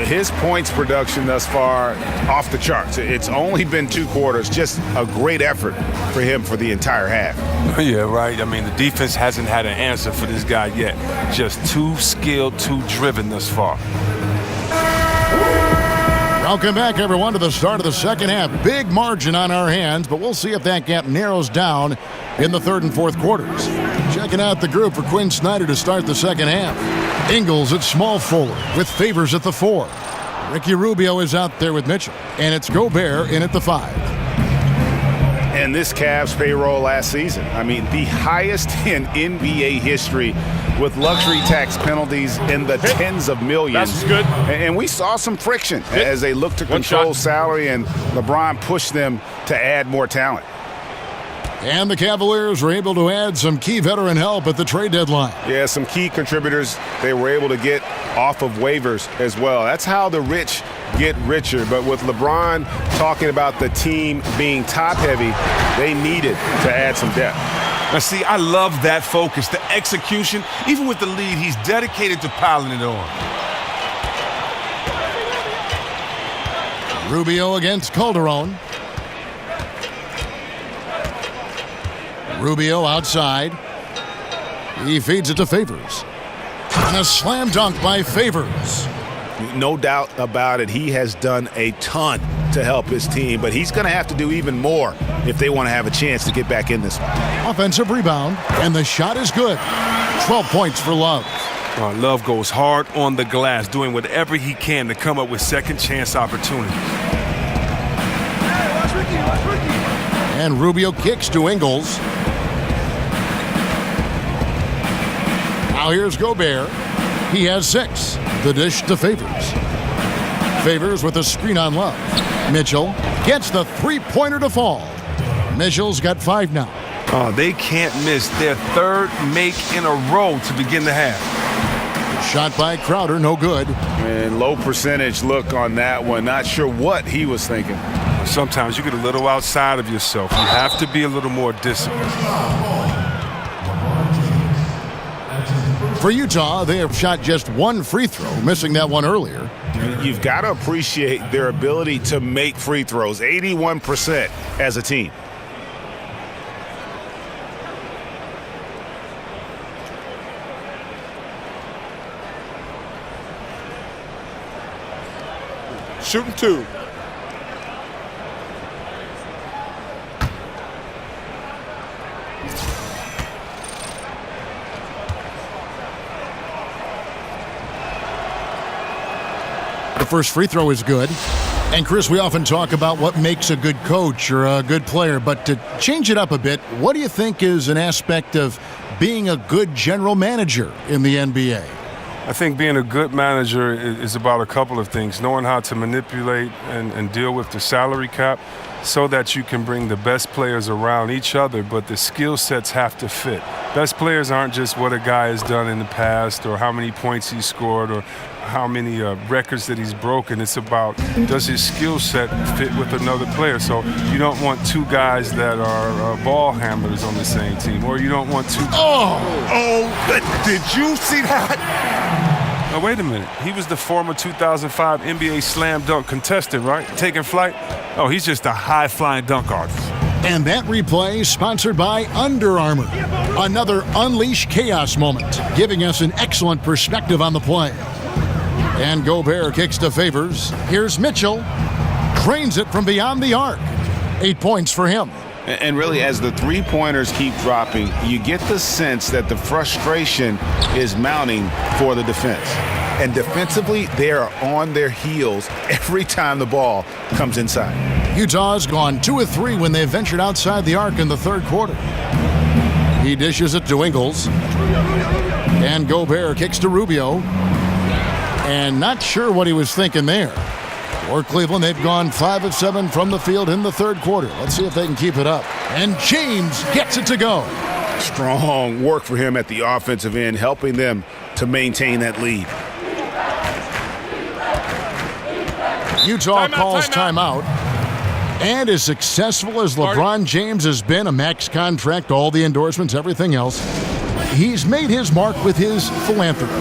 His points production thus far, off the charts. It's only been 2 quarters, just a great effort for him for the entire half. Yeah, right. I mean, the defense hasn't had an answer for this guy yet. Just too skilled, too driven thus far. Welcome back, everyone, to the start of the second half. Big margin on our hands, but we'll see if that gap narrows down in the third and fourth quarters. Checking out the group for Quinn Snyder to start the second half. Ingles at small forward with Favors at the 4. Ricky Rubio is out there with Mitchell, and it's Gobert in at the 5. and this Cavs payroll last season. I mean, the highest in NBA history with luxury tax penalties in the tens of millions. That's good. And we saw some friction as they looked to control salary, and LeBron pushed them to add more talent. And the Cavaliers were able to add some key veteran help at the trade deadline. Yeah, some key contributors they were able to get off of waivers as well. That's how the rich get richer. But with LeBron talking about the team being top-heavy, they needed to add some depth. Now, see, I love that focus, the execution. Even with the lead, he's dedicated to piling it on. Rubio against Calderon. Rubio outside. He feeds it to Favors. And a slam dunk by Favors. No doubt about it, he has done a ton to help his team, but he's going to have to do even more if they want to have a chance to get back in this one. Offensive rebound, and the shot is good. 12 points for Love. Love goes hard on the glass, doing whatever he can to come up with second chance opportunities. And Rubio kicks to Ingles. Now here's Gobert. He has 6. The dish to Favors. Favors with a screen on Love. Mitchell gets the three-pointer to fall. Mitchell's got 5 now. Oh, they can't miss their third make in a row to begin the half. Shot by Crowder, no good. And low percentage look on that one. Not sure what he was thinking. Sometimes you get a little outside of yourself. You have to be a little more disciplined. For Utah, they have shot just 1 free throw, missing that one earlier. You've got to appreciate their ability to make free throws, 81% as a team. Shooting 2. The first free throw is good. And Chris, we often talk about what makes a good coach or a good player, but to change it up a bit, what do you think is an aspect of being a good general manager in the NBA? I think being a good manager is about a couple of things. Knowing how to manipulate and deal with the salary cap so that you can bring the best players around each other, but the skill sets have to fit. Best players aren't just what a guy has done in the past or how many points he scored or how many records that he's broken. It's about, does his skill set fit with another player? So you don't want 2 guys that are ball handlers on the same team, or you don't want 2. Did you see that? Now, wait a minute. He was the former 2005 NBA slam dunk contestant, right? Taking flight? Oh, he's just a high-flying dunk artist. And that replay sponsored by Under Armour. Another Unleash Chaos moment, giving us an excellent perspective on the play. And Gobert kicks to Favors. Here's Mitchell. Drains it from beyond the arc. 8 points for him. And really, as the three-pointers keep dropping, you get the sense that the frustration is mounting for the defense. And defensively, they are on their heels every time the ball comes inside. Utah's gone 2 of 3 when they ventured outside the arc in the third quarter. He dishes it to Ingles. And Gobert kicks to Rubio. And not sure what he was thinking there. For Cleveland, they've gone 5 of 7 from the field in the third quarter. Let's see if they can keep it up. And James gets it to go. Strong work for him at the offensive end, helping them to maintain that lead. Utah calls timeout. And as successful as LeBron James has been, a max contract, all the endorsements, everything else, he's made his mark with his philanthropy.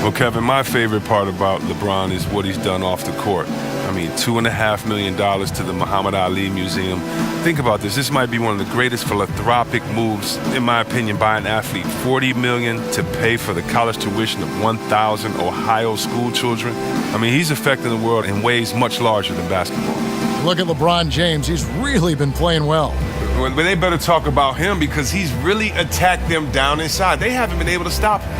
Well, Kevin, my favorite part about LeBron is what he's done off the court. I mean, $2.5 million to the Muhammad Ali Museum. Think about this. This might be one of the greatest philanthropic moves, in my opinion, by an athlete. $40 million to pay for the college tuition of 1,000 Ohio school children. I mean, he's affecting the world in ways much larger than basketball. Look at LeBron James. He's really been playing well. But they better talk about him because he's really attacked them down inside. They haven't been able to stop him.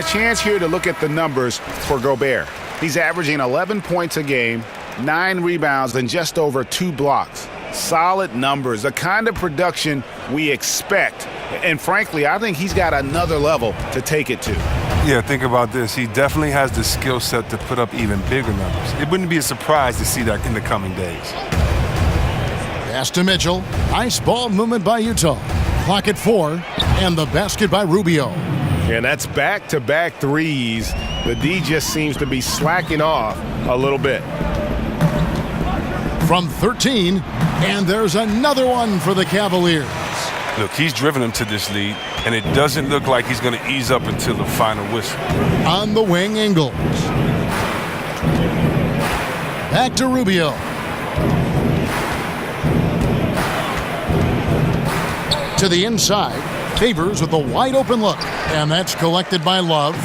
chance here to look at the numbers for Gobert. He's averaging 11 points a game, 9 rebounds, and just over 2 blocks. Solid numbers, the kind of production we expect. And frankly, I think he's got another level to take it to. Yeah, think about this. He definitely has the skill set to put up even bigger numbers. It wouldn't be a surprise to see that in the coming days. Pass to Mitchell. Nice ball movement by Utah. Clock at 4, and the basket by Rubio. And that's back-to-back threes. The D just seems to be slacking off a little bit. From 13, and there's another one for the Cavaliers. Look, he's driven them to this lead, and it doesn't look like he's going to ease up until the final whistle. On the wing, Ingles. Back to Rubio. To the inside. Favors with a wide-open look. And that's collected by Love.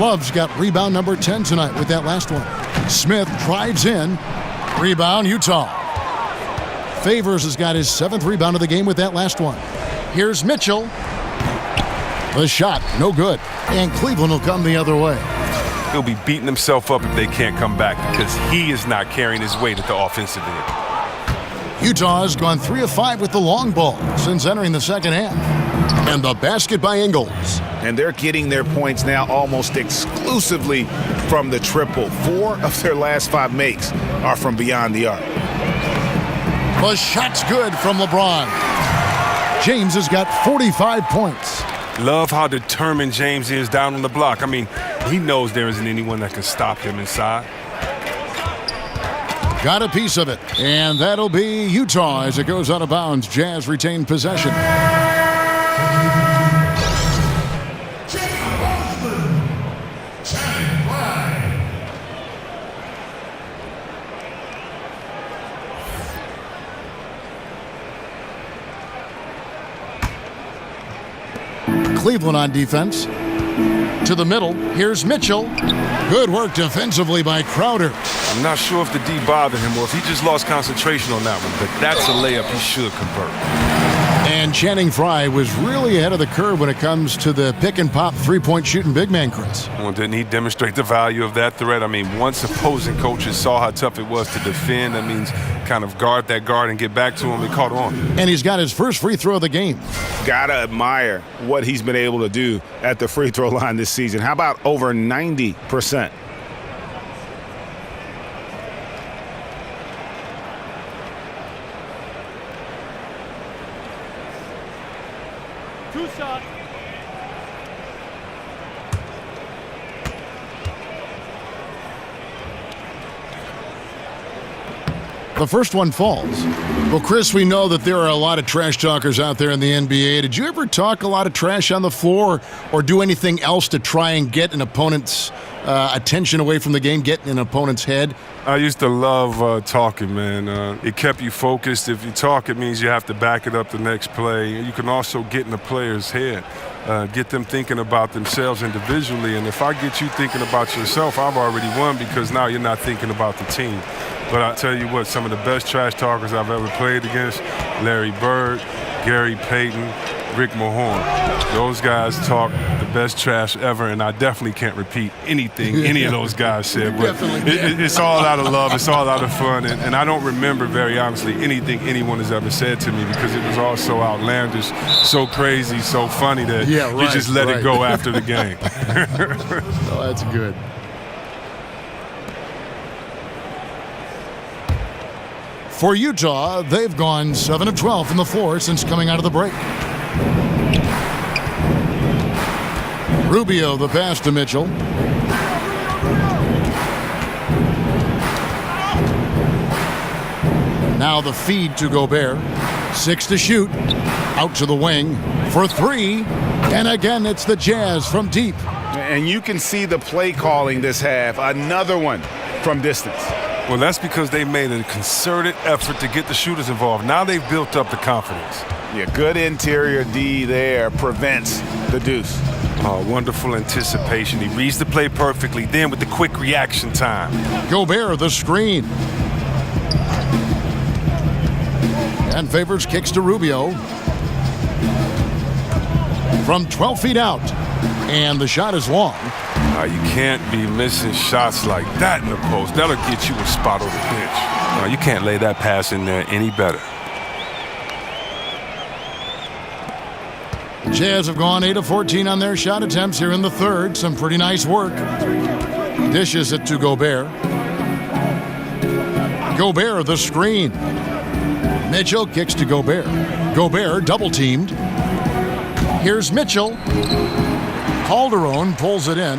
Love's got rebound number 10 tonight with that last one. Smith drives in. Rebound, Utah. Favors has got his 7th rebound of the game with that last one. Here's Mitchell. The shot, no good. And Cleveland will come the other way. He'll be beating himself up if they can't come back because he is not carrying his weight at the offensive end. Utah has gone 3 of 5 with the long ball since entering the second half. And the basket by Ingles. And they're getting their points now almost exclusively from the triple. 4 of their last 5 makes are from beyond the arc. The shot's good from LeBron. James has got 45 points. Love how determined James is down on the block. I mean, he knows there isn't anyone that can stop him inside. Got a piece of it. And that'll be Utah as it goes out of bounds. Jazz retain possession. Cleveland on defense. To the middle. Here's Mitchell. Good work defensively by Crowder. I'm not sure if the D bothered him or if he just lost concentration on that one, but that's a layup he should convert. And Channing Frye was really ahead of the curve when it comes to the pick-and-pop three-point shooting big man, Chris. Well, didn't he demonstrate the value of that threat? I mean, once opposing coaches saw how tough it was to defend, that means kind of guard that guard and get back to him. He caught on. And he's got his first free throw of the game. Gotta admire what he's been able to do at the free throw line this season. How about over 90%? The first one falls. Well, Chris, we know that there are a lot of trash talkers out there in the NBA. Did you ever talk a lot of trash on the floor or do anything else to try and get an opponent's attention away from the game, get in an opponent's head? I used to love talking, man. It kept you focused. If you talk, it means you have to back it up the next play. You can also get in the player's head, get them thinking about themselves individually. And if I get you thinking about yourself, I've already won because now you're not thinking about the team. But I tell you what, some of the best trash talkers I've ever played against, Larry Bird, Gary Payton, Rick Mahorn. Those guys talk the best trash ever, and I definitely can't repeat anything any of those guys said. But it's all out of love. It's all out of fun. And I don't remember, very honestly, anything anyone has ever said to me because it was all so outlandish, so crazy, so funny that you just let it go after the game. Oh, that's good. For Utah, they've gone 7 of 12 from the floor since coming out of the break. Rubio, the pass to Mitchell. Now the feed to Gobert. 6 to shoot. Out to the wing for 3. And again, it's the Jazz from deep. And you can see the play calling this half. Another one from distance. Well, that's because they made a concerted effort to get the shooters involved. Now they've built up the confidence. Yeah, good interior D there prevents the deuce. Oh, wonderful anticipation. He reads the play perfectly. Then with the quick reaction time. Gobert, the screen. And Favors kicks to Rubio. From 12 feet out. And the shot is long. You can't be missing shots like that in the post. That'll get you a spot on the bench. You can't lay that pass in there any better. Jazz have gone 8 of 14 on their shot attempts here in the third. Some pretty nice work. Dishes it to Gobert. Gobert, the screen. Mitchell kicks to Gobert. Gobert double-teamed. Here's Mitchell. Calderon pulls it in.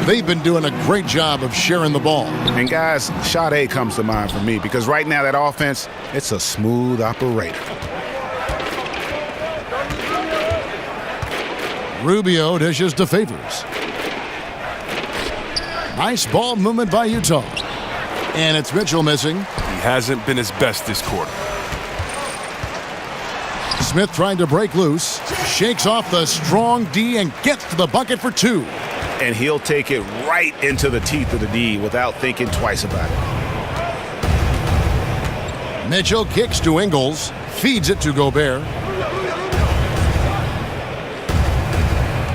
They've been doing a great job of sharing the ball. And guys, shot A comes to mind for me because right now that offense, it's a smooth operator. Rubio dishes to Favors. Nice ball movement by Utah. And it's Mitchell missing. He hasn't been his best this quarter. Smith trying to break loose. Shakes off the strong D and gets to the bucket for 2. And he'll take it right into the teeth of the D without thinking twice about it. Mitchell kicks to Ingles. Feeds it to Gobert.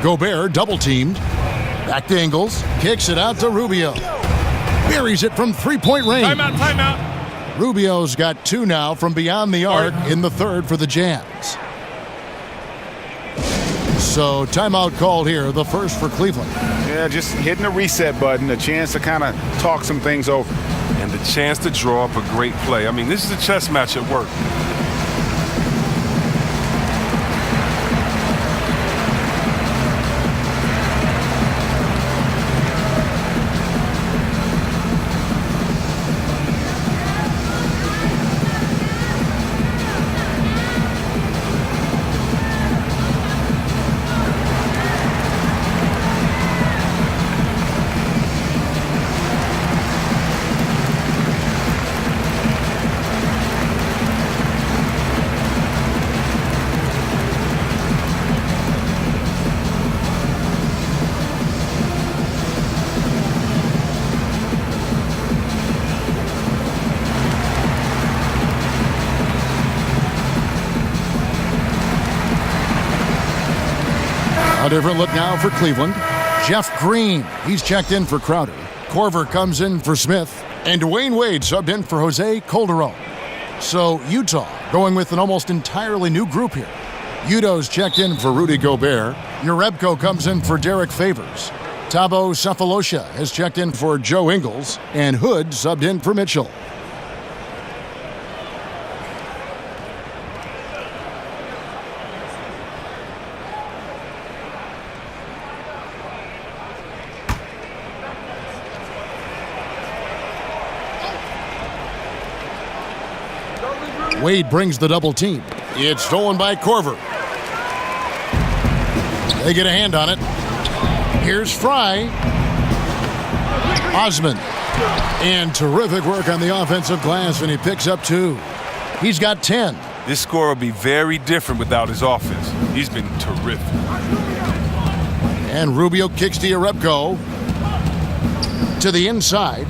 Gobert double-teamed. Back to Ingles. Kicks it out to Rubio. Buries it from three-point range. Timeout. Rubio's got 2 now from beyond the arc in the third for the Jazz. So timeout called here, the first for Cleveland. Yeah, just hitting the reset button, a chance to kind of talk some things over. And the chance to draw up a great play. I mean, this is a chess match at work. A different look now for Cleveland. Jeff Green, he's checked in for Crowder. Korver comes in for Smith. And Dwayne Wade subbed in for Jose Calderon. So Utah going with an almost entirely new group here. Udo's checked in for Rudy Gobert. Jerebko comes in for Derek Favors. Thabo Sefolosha has checked in for Joe Ingles. And Hood subbed in for Mitchell. Wade brings the double team. It's stolen by Korver. They get a hand on it. Here's Fry. Osman. And terrific work on the offensive glass, and he picks up 2. He's got 10. This score will be very different without his offense. He's been terrific. And Rubio kicks to Jerebko. To the inside.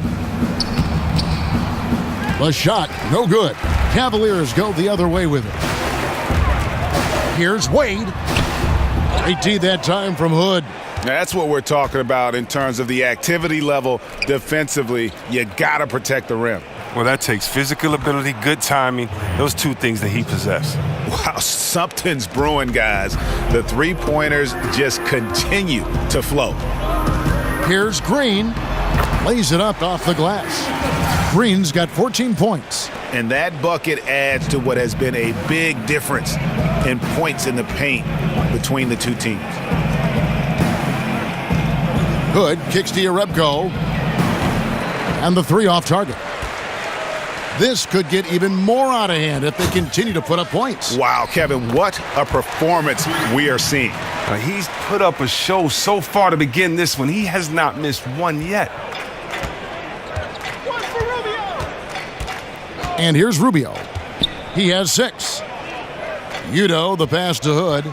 The shot, no good. Cavaliers go the other way with it. Here's Wade. Great D that time from Hood. That's what we're talking about in terms of the activity level defensively. You got to protect the rim. Well, that takes physical ability, good timing, those 2 things that he possesses. Wow, something's brewing, guys. The three-pointers just continue to flow. Here's Green. Lays it up off the glass. Green's got 14 points. And that bucket adds to what has been a big difference in points in the paint between the 2 teams. Hood kicks to Jerebko. And the 3 off target. This could get even more out of hand if they continue to put up points. Wow, Kevin, what a performance we are seeing. He's put up a show so far to begin this one. He has not missed one yet. And here's Rubio. He has 6. Udo, the pass to Hood.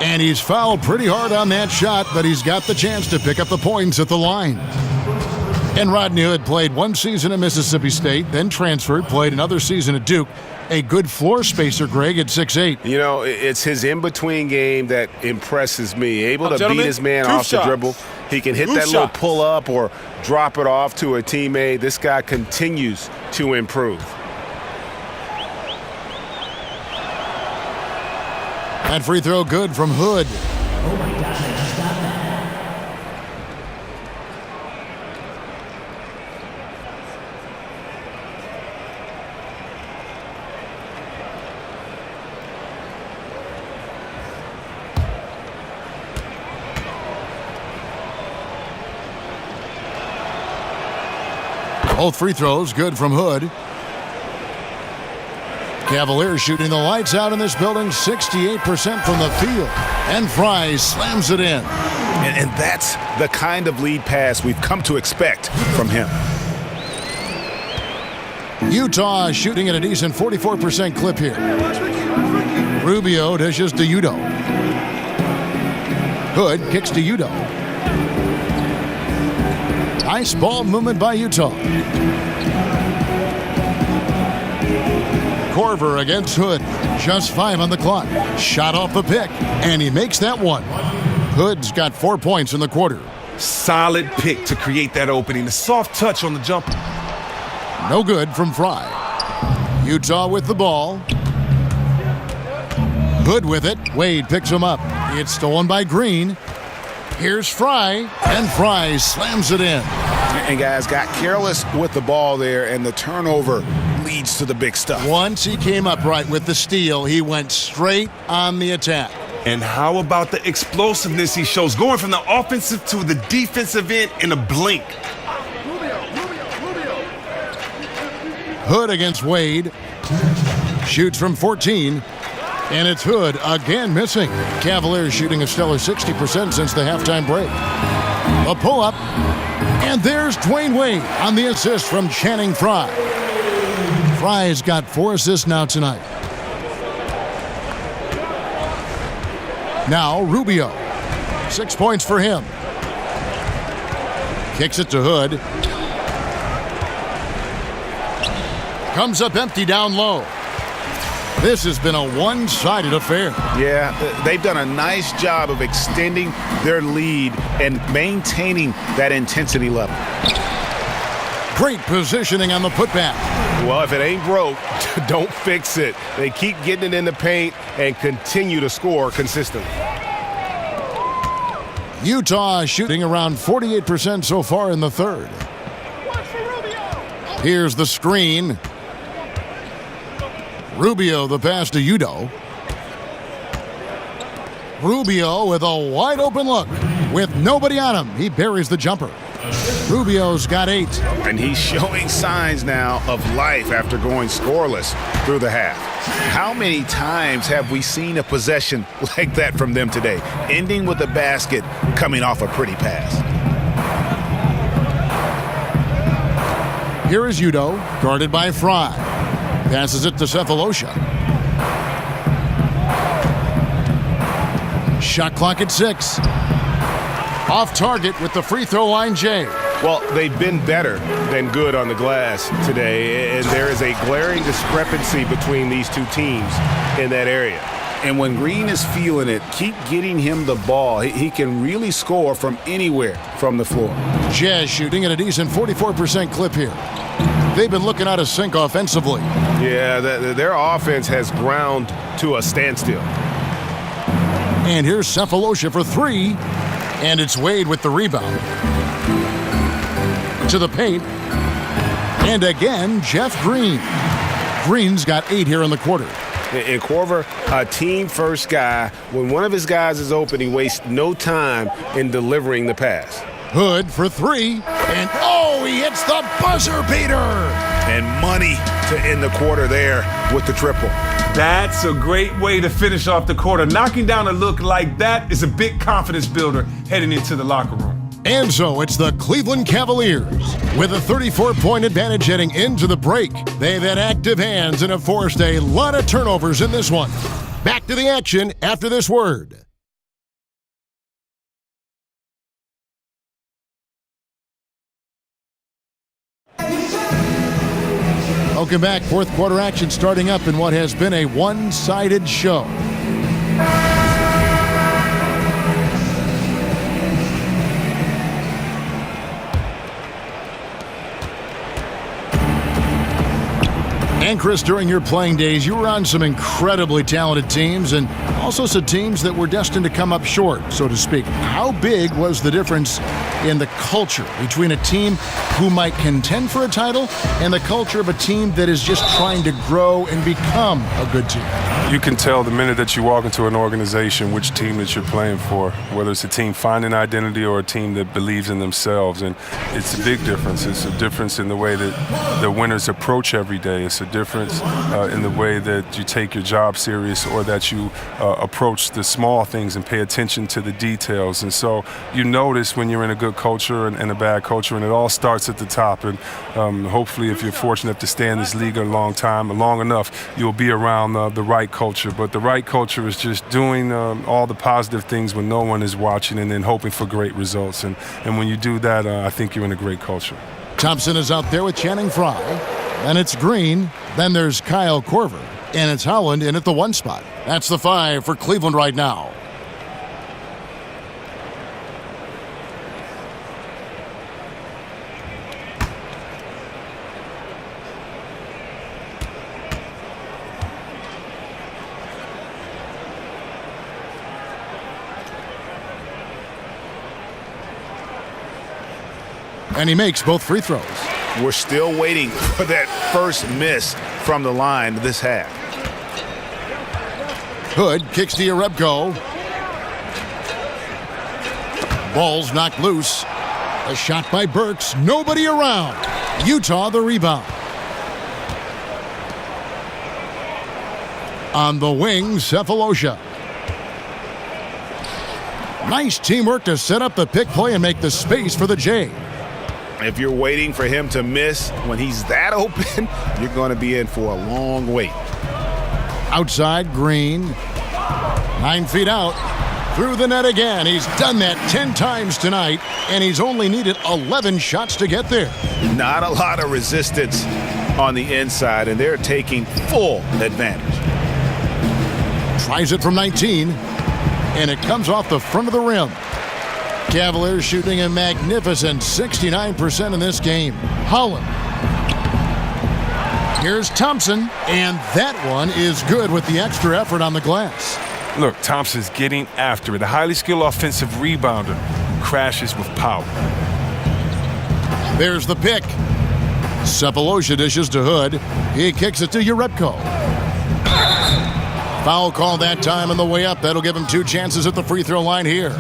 And he's fouled pretty hard on that shot, but he's got the chance to pick up the points at the line. And Rodney Hood played one season at Mississippi State, then transferred, played another season at Duke. A good floor spacer, Greg, at 6'8". You know, it's his in-between game that impresses me. Able to beat his man off the dribble. He can hit that little pull-up or drop it off to a teammate. This guy continues to improve. That free throw good from Hood. Oh my gosh, I just got that. Both free throws good from Hood. Cavaliers shooting the lights out in this building, 68% from the field. And Fry slams it in. And that's the kind of lead pass we've come to expect from him. Utah shooting at a decent 44% clip here. Rubio dishes to Udo. Hood kicks to Udo. Nice ball movement by Utah. Corver against Hood. Just 5 on the clock. Shot off the pick, and he makes that one. Hood's got 4 points in the quarter. Solid pick to create that opening. The soft touch on the jumper. No good from Fry. Utah with the ball. Hood with it. Wade picks him up. It's stolen by Green. Here's Fry, and Fry slams it in. And guys got careless with the ball there, and the turnover leads to the big stuff. Once he came up right with the steal, he went straight on the attack. And how about the explosiveness he shows, going from the offensive to the defensive end in a blink. Hood against Wade. Shoots from 14. And it's Hood again missing. Cavaliers shooting a stellar 60% since the halftime break. A pull-up. And there's Dwayne Wade on the assist from Channing Frye. Frye's got 4 assists now tonight. Now Rubio. 6 points for him. Kicks it to Hood. Comes up empty down low. This has been a one-sided affair. Yeah, they've done a nice job of extending their lead and maintaining that intensity level. Great positioning on the putback. Well, if it ain't broke, don't fix it. They keep getting it in the paint and continue to score consistently. Utah shooting around 48% so far in the third. Here's the screen. Rubio the pass to Udo. Rubio with a wide open look. With nobody on him, he buries the jumper. Rubio's got 8. And he's showing signs now of life after going scoreless through the half. How many times have we seen a possession like that from them today, ending with a basket coming off a pretty pass? Here is Udo, guarded by Fry. Passes it to Cephalosha. Shot clock at 6. Off target with the free throw line, Jay. Well, they've been better than good on the glass today, and there is a glaring discrepancy between these two teams in that area. And when Green is feeling it, keep getting him the ball. He can really score from anywhere from the floor. Jazz shooting at a decent 44% clip here. They've been looking out of sync offensively. Yeah, their offense has ground to a standstill. And here's Cephalosha for 3. And it's Wade with the rebound. To the paint. And again, Jeff Green. Green's got 8 here in the quarter. And Corver, a team-first guy. When one of his guys is open, he wastes no time in delivering the pass. Hood for 3. And he hits the buzzer beater. And money to end the quarter there with the triple. That's a great way to finish off the quarter. Knocking down a look like that is a big confidence builder heading into the locker room. And so it's the Cleveland Cavaliers with a 34-point advantage heading into the break. They've had active hands and have forced a lot of turnovers in this one. Back to the action after this word. Welcome back. Fourth quarter action starting up in what has been a one-sided show. And Chris, during your playing days, you were on some incredibly talented teams and also some teams that were destined to come up short, so to speak. How big was the difference in the culture between a team who might contend for a title and the culture of a team that is just trying to grow and become a good team? You can tell the minute that you walk into an organization which team that you're playing for, whether it's a team finding identity or a team that believes in themselves. And it's a big difference. It's a difference in the way that the winners approach every day. It's a difference in the way that you take your job serious or that you approach the small things and pay attention to the details. And so you notice when you're in a good culture and a bad culture, and it all starts at the top. And hopefully, if you're fortunate to stay in this league a long enough, you'll be around the right culture. But the right culture is just doing all the positive things when no one is watching and then hoping for great results. And when you do that, I think you're in a great culture. Thompson is out there with Channing Frye. And it's Green. Then there's Kyle Korver. And it's Howland in at the 1 spot. That's the 5 for Cleveland right now. And he makes both free throws. We're still waiting for that first miss from the line this half. Hood kicks to Yarebko. Ball's knocked loose. A shot by Burks. Nobody around. Utah the rebound. On the wing, Cephalosha. Nice teamwork to set up the pick play and make the space for the J. If you're waiting for him to miss when he's that open, you're going to be in for a long wait. Outside, Green. 9 feet out. Through the net again. He's done that 10 times tonight, and he's only needed 11 shots to get there. Not a lot of resistance on the inside, and they're taking full advantage. Tries it from 19, and it comes off the front of the rim. Cavaliers shooting a magnificent 69% in this game. Holland. Here's Thompson, and that one is good with the extra effort on the glass. Look, Thompson's getting after it. A highly skilled offensive rebounder crashes with power. There's the pick. Cephalosha dishes to Hood. He kicks it to Yarebko. Foul call that time on the way up. That'll give him 2 chances at the free throw line here.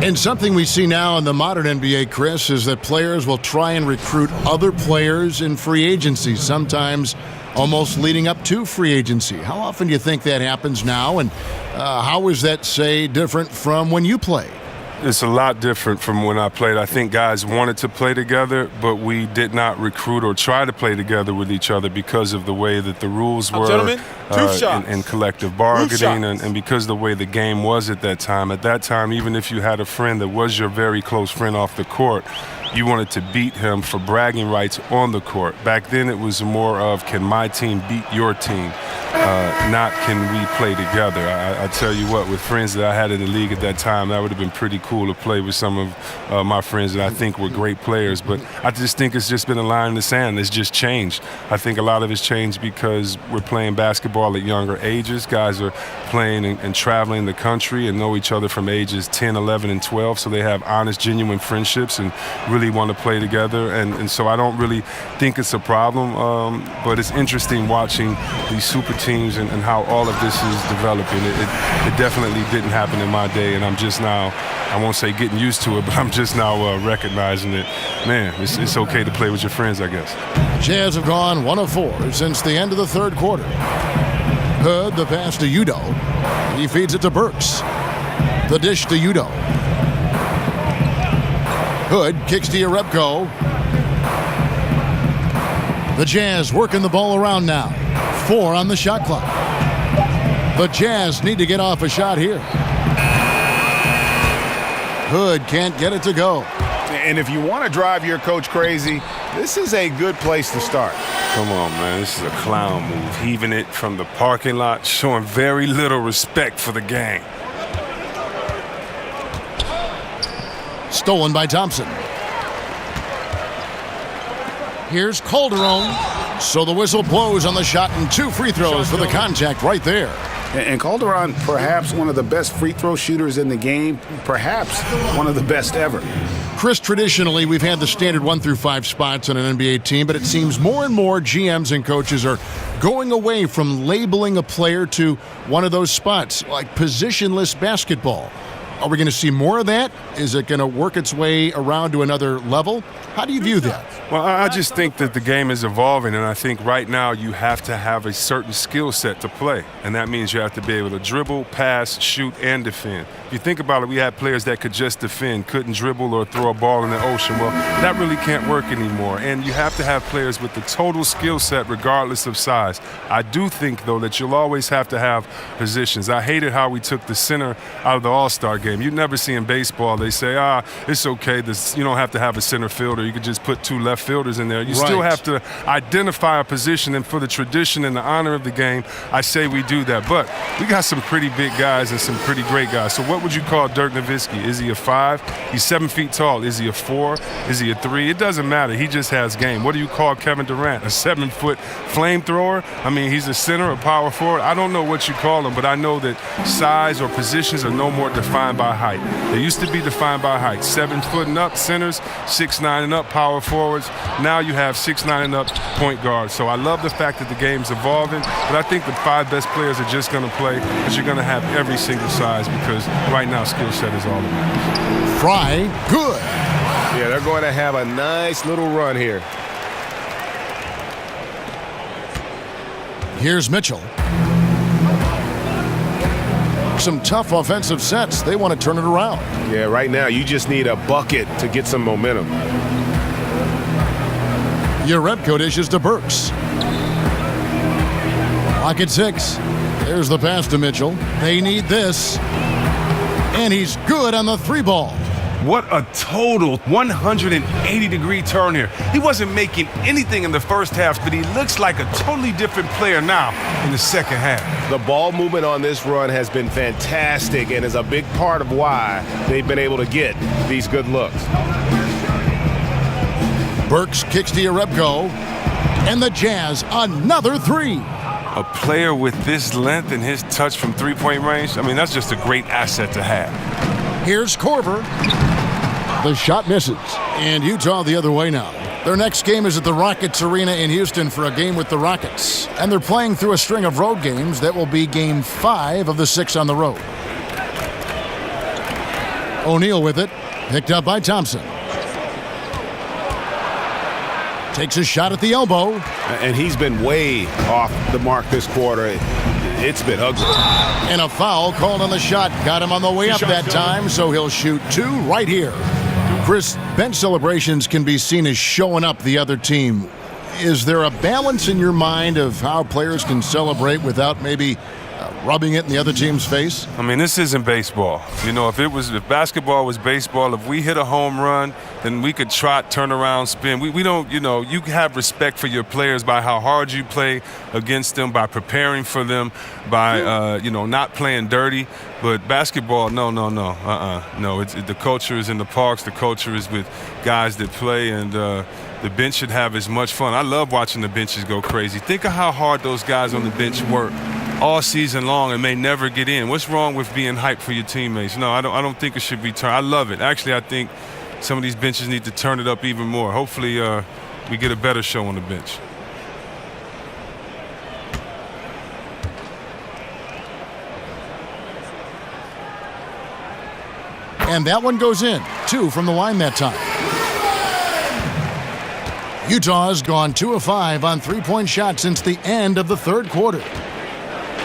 And something we see now in the modern NBA, Chris, is that players will try and recruit other players in free agency, sometimes almost leading up to free agency. How often do you think that happens now, and how is that, say, different from when you played? It's a lot different from when I played. I think guys wanted to play together, but we did not recruit or try to play together with each other because of the way that the rules were in collective bargaining and because of the way the game was at that time. At that time, even if you had a friend that was your very close friend off the court, you wanted to beat him for bragging rights on the court. Back then, it was more of, can my team beat your team, not can we play together. I tell you what, with friends that I had in the league at that time, that would have been pretty cool to play with some of my friends that I think were great players. But I just think it's just been a line in the sand. It's just changed. I think a lot of it's changed because we're playing basketball at younger ages. Guys are playing and traveling the country and know each other from ages 10, 11, and 12, so they have honest, genuine friendships and really want to play together, and so I don't really think it's a problem, but it's interesting watching these super teams and how all of this is developing. It definitely didn't happen in my day, and I'm just now, I won't say getting used to it, but I'm just now recognizing that, man, it's okay to play with your friends, I guess. Jazz have gone 1 of 4 since the end of the third quarter. Hood, the pass to Udo. He feeds it to Burks. The dish to Udo. Hood kicks to Yarebko. The Jazz working the ball around now. 4 on the shot clock. The Jazz need to get off a shot here. Hood can't get it to go. And if you want to drive your coach crazy, this is a good place to start. Come on, man. This is a clown move. Heaving it from the parking lot, showing very little respect for the game. Stolen by Thompson. Here's Calderon. So the whistle blows on the shot and 2 free throws for the contact right there. And Calderon, perhaps one of the best free throw shooters in the game, perhaps one of the best ever. Chris, traditionally, we've had the standard 1 through 5 spots on an NBA team, but it seems more and more GMs and coaches are going away from labeling a player to one of those spots, like positionless basketball. Are we going to see more of that? Is it going to work its way around to another level? How do you view that? Well, I just think that the game is evolving, and I think right now you have to have a certain skill set to play, and that means you have to be able to dribble, pass, shoot, and defend. If you think about it, we had players that could just defend, couldn't dribble or throw a ball in the ocean. Well, that really can't work anymore, and you have to have players with the total skill set regardless of size. I do think, though, that you'll always have to have positions. I hated how we took the center out of the All-Star game. You never see in baseball, they say, it's okay, you don't have to have a center fielder. You could just put 2 left fielders in there. You still have to identify a position, and for the tradition and the honor of the game, I say we do that. But we got some pretty big guys and some pretty great guys. So what would you call Dirk Nowitzki? Is he a 5? He's 7 feet tall. Is he a 4? Is he a 3? It doesn't matter. He just has game. What do you call Kevin Durant? A 7-foot flamethrower? I mean, he's a center, a power forward. I don't know what you call him, but I know that size or positions are no more defined by height. They used to be defined by height. 7 foot and up centers, 6'9" and up power forwards. Now you have 6'9" and up point guards. So I love the fact that the game's evolving, but I think the 5 best players are just going to play, but you're going to have every single size because right now skill set is all that matters. Fry, good. Yeah, they're going to have a nice little run here. Here's Mitchell. Some tough offensive sets. They want to turn it around. Yeah, right now you just need a bucket to get some momentum. Jerebko dishes to Burks. Lock at 6. There's the pass to Mitchell. They need this. And he's good on the 3 ball. What a total 180-degree turn here. He wasn't making anything in the first half, but he looks like a totally different player now in the second half. The ball movement on this run has been fantastic and is a big part of why they've been able to get these good looks. Burks kicks to Jerebko. And the Jazz, another 3. A player with this length and his touch from three-point range, I mean, that's just a great asset to have. Here's Korver. The shot misses. And Utah the other way now. Their next game is at the Rockets Arena in Houston for a game with the Rockets. And they're playing through a string of road games. That will be game 5 of the 6 on the road. O'Neal with it. Picked up by Thompson. Takes a shot at the elbow. And he's been way off the mark this quarter. It's been ugly. And a foul called on the shot. Got him on the way up that time, so he'll shoot 2 right here. Chris, bench celebrations can be seen as showing up the other team. Is there a balance in your mind of how players can celebrate without maybe rubbing it in the other team's face? I mean, this isn't baseball. You know, if basketball was baseball, if we hit a home run, then we could trot, turn around, spin. We don't, you know, you have respect for your players by how hard you play against them, by preparing for them, by, not playing dirty. But basketball, no. No, the culture is in the parks. The culture is with guys that play, and the bench should have as much fun. I love watching the benches go crazy. Think of how hard those guys on the bench work all season long and may never get in. What's wrong with being hyped for your teammates? No, I don't think it should be turned. I love it. Actually, I think some of these benches need to turn it up even more. Hopefully, we get a better show on the bench. And that one goes in. 2 from the line that time. Utah's gone 2 of 5 on 3-point shots since the end of the 3rd quarter.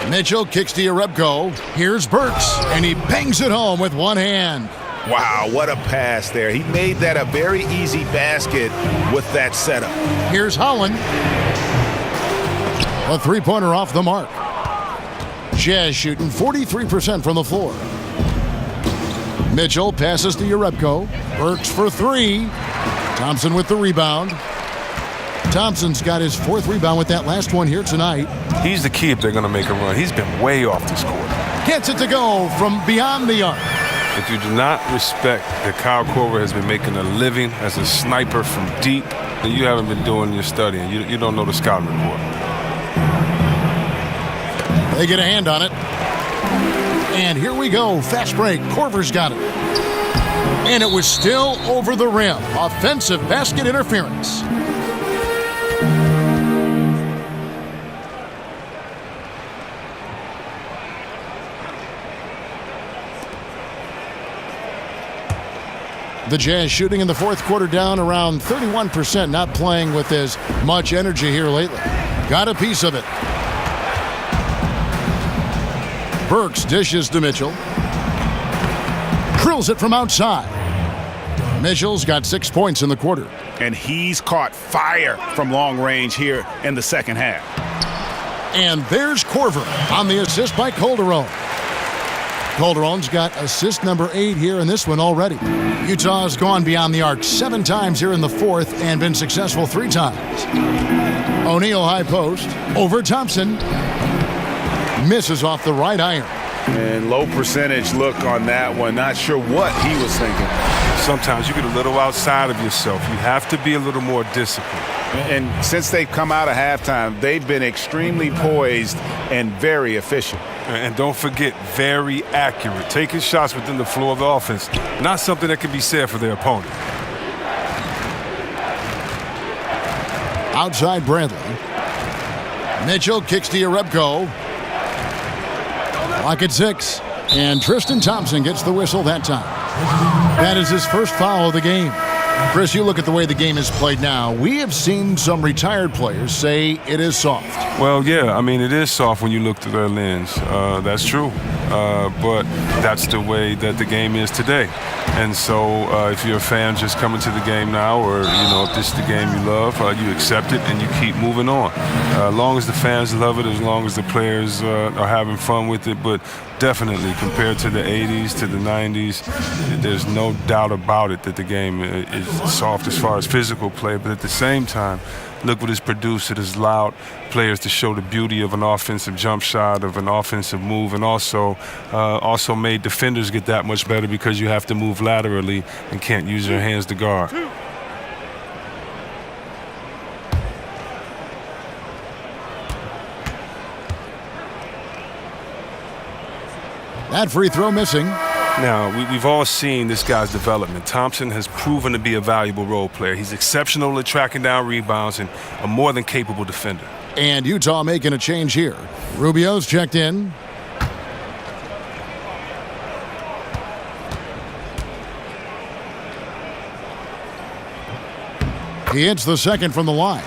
Mitchell kicks to Jerebko. Here's Burks, and he bangs it home with one hand. Wow, what a pass there. He made that a very easy basket with that setup. Here's Holland. A 3-pointer off the mark. Jazz shooting 43% from the floor. Mitchell passes to Jerebko. Burks for 3. Thompson with the rebound. Thompson's got his 4th rebound with that last one here tonight. He's the key if they're going to make a run. He's been way off this court. Gets it to go from beyond the arc. If you do not respect that Kyle Korver has been making a living as a sniper from deep, then you haven't been doing your studying. You don't know the scouting report. They get a hand on it. And here we go. Fast break. Korver's got it. And it was still over the rim. Offensive basket interference. The Jazz shooting in the 4th quarter down around 31%, not playing with as much energy here lately. Got a piece of it. Burks dishes to Mitchell. Drills it from outside. Mitchell's got 6 points in the quarter. And he's caught fire from long range here in the second half. And there's Korver on the assist by Calderon. Calderon's got assist number 8 here in this one already. Utah's gone beyond the arc 7 times here in the 4th and been successful 3 times. O'Neal high post over Thompson. Misses off the right iron. And low percentage look on that one. Not sure what he was thinking. Sometimes you get a little outside of yourself. You have to be a little more disciplined. And since they've come out of halftime, they've been extremely poised and very efficient. And don't forget, very accurate. Taking shots within the floor of the offense. Not something that can be said for their opponent. Outside Bradley. Mitchell kicks to Yarebko. Clock at 6. And Tristan Thompson gets the whistle that time. That is his first foul of the game. Chris, you look at the way the game is played now. We have seen some retired players say it is soft. Well, yeah, I mean, it is soft when you look through their lens. That's true. But that's the way that the game is today. And so if you're a fan just coming to the game now, or, if this is the game you love, you accept it and you keep moving on. As long as the fans love it, as long as the players are having fun with it. But definitely, compared to the 80s, to the 90s, there's no doubt about it that the game is soft as far as physical play. But at the same time, look what it's produced. It has allowed players to show the beauty of an offensive jump shot, of an offensive move, and also made defenders get that much better because you have to move laterally and can't use your hands to guard. That free throw missing. Now, we've all seen this guy's development. Thompson has proven to be a valuable role player. He's exceptional at tracking down rebounds and a more than capable defender. And Utah making a change here. Rubio's checked in. He hits the second from the line.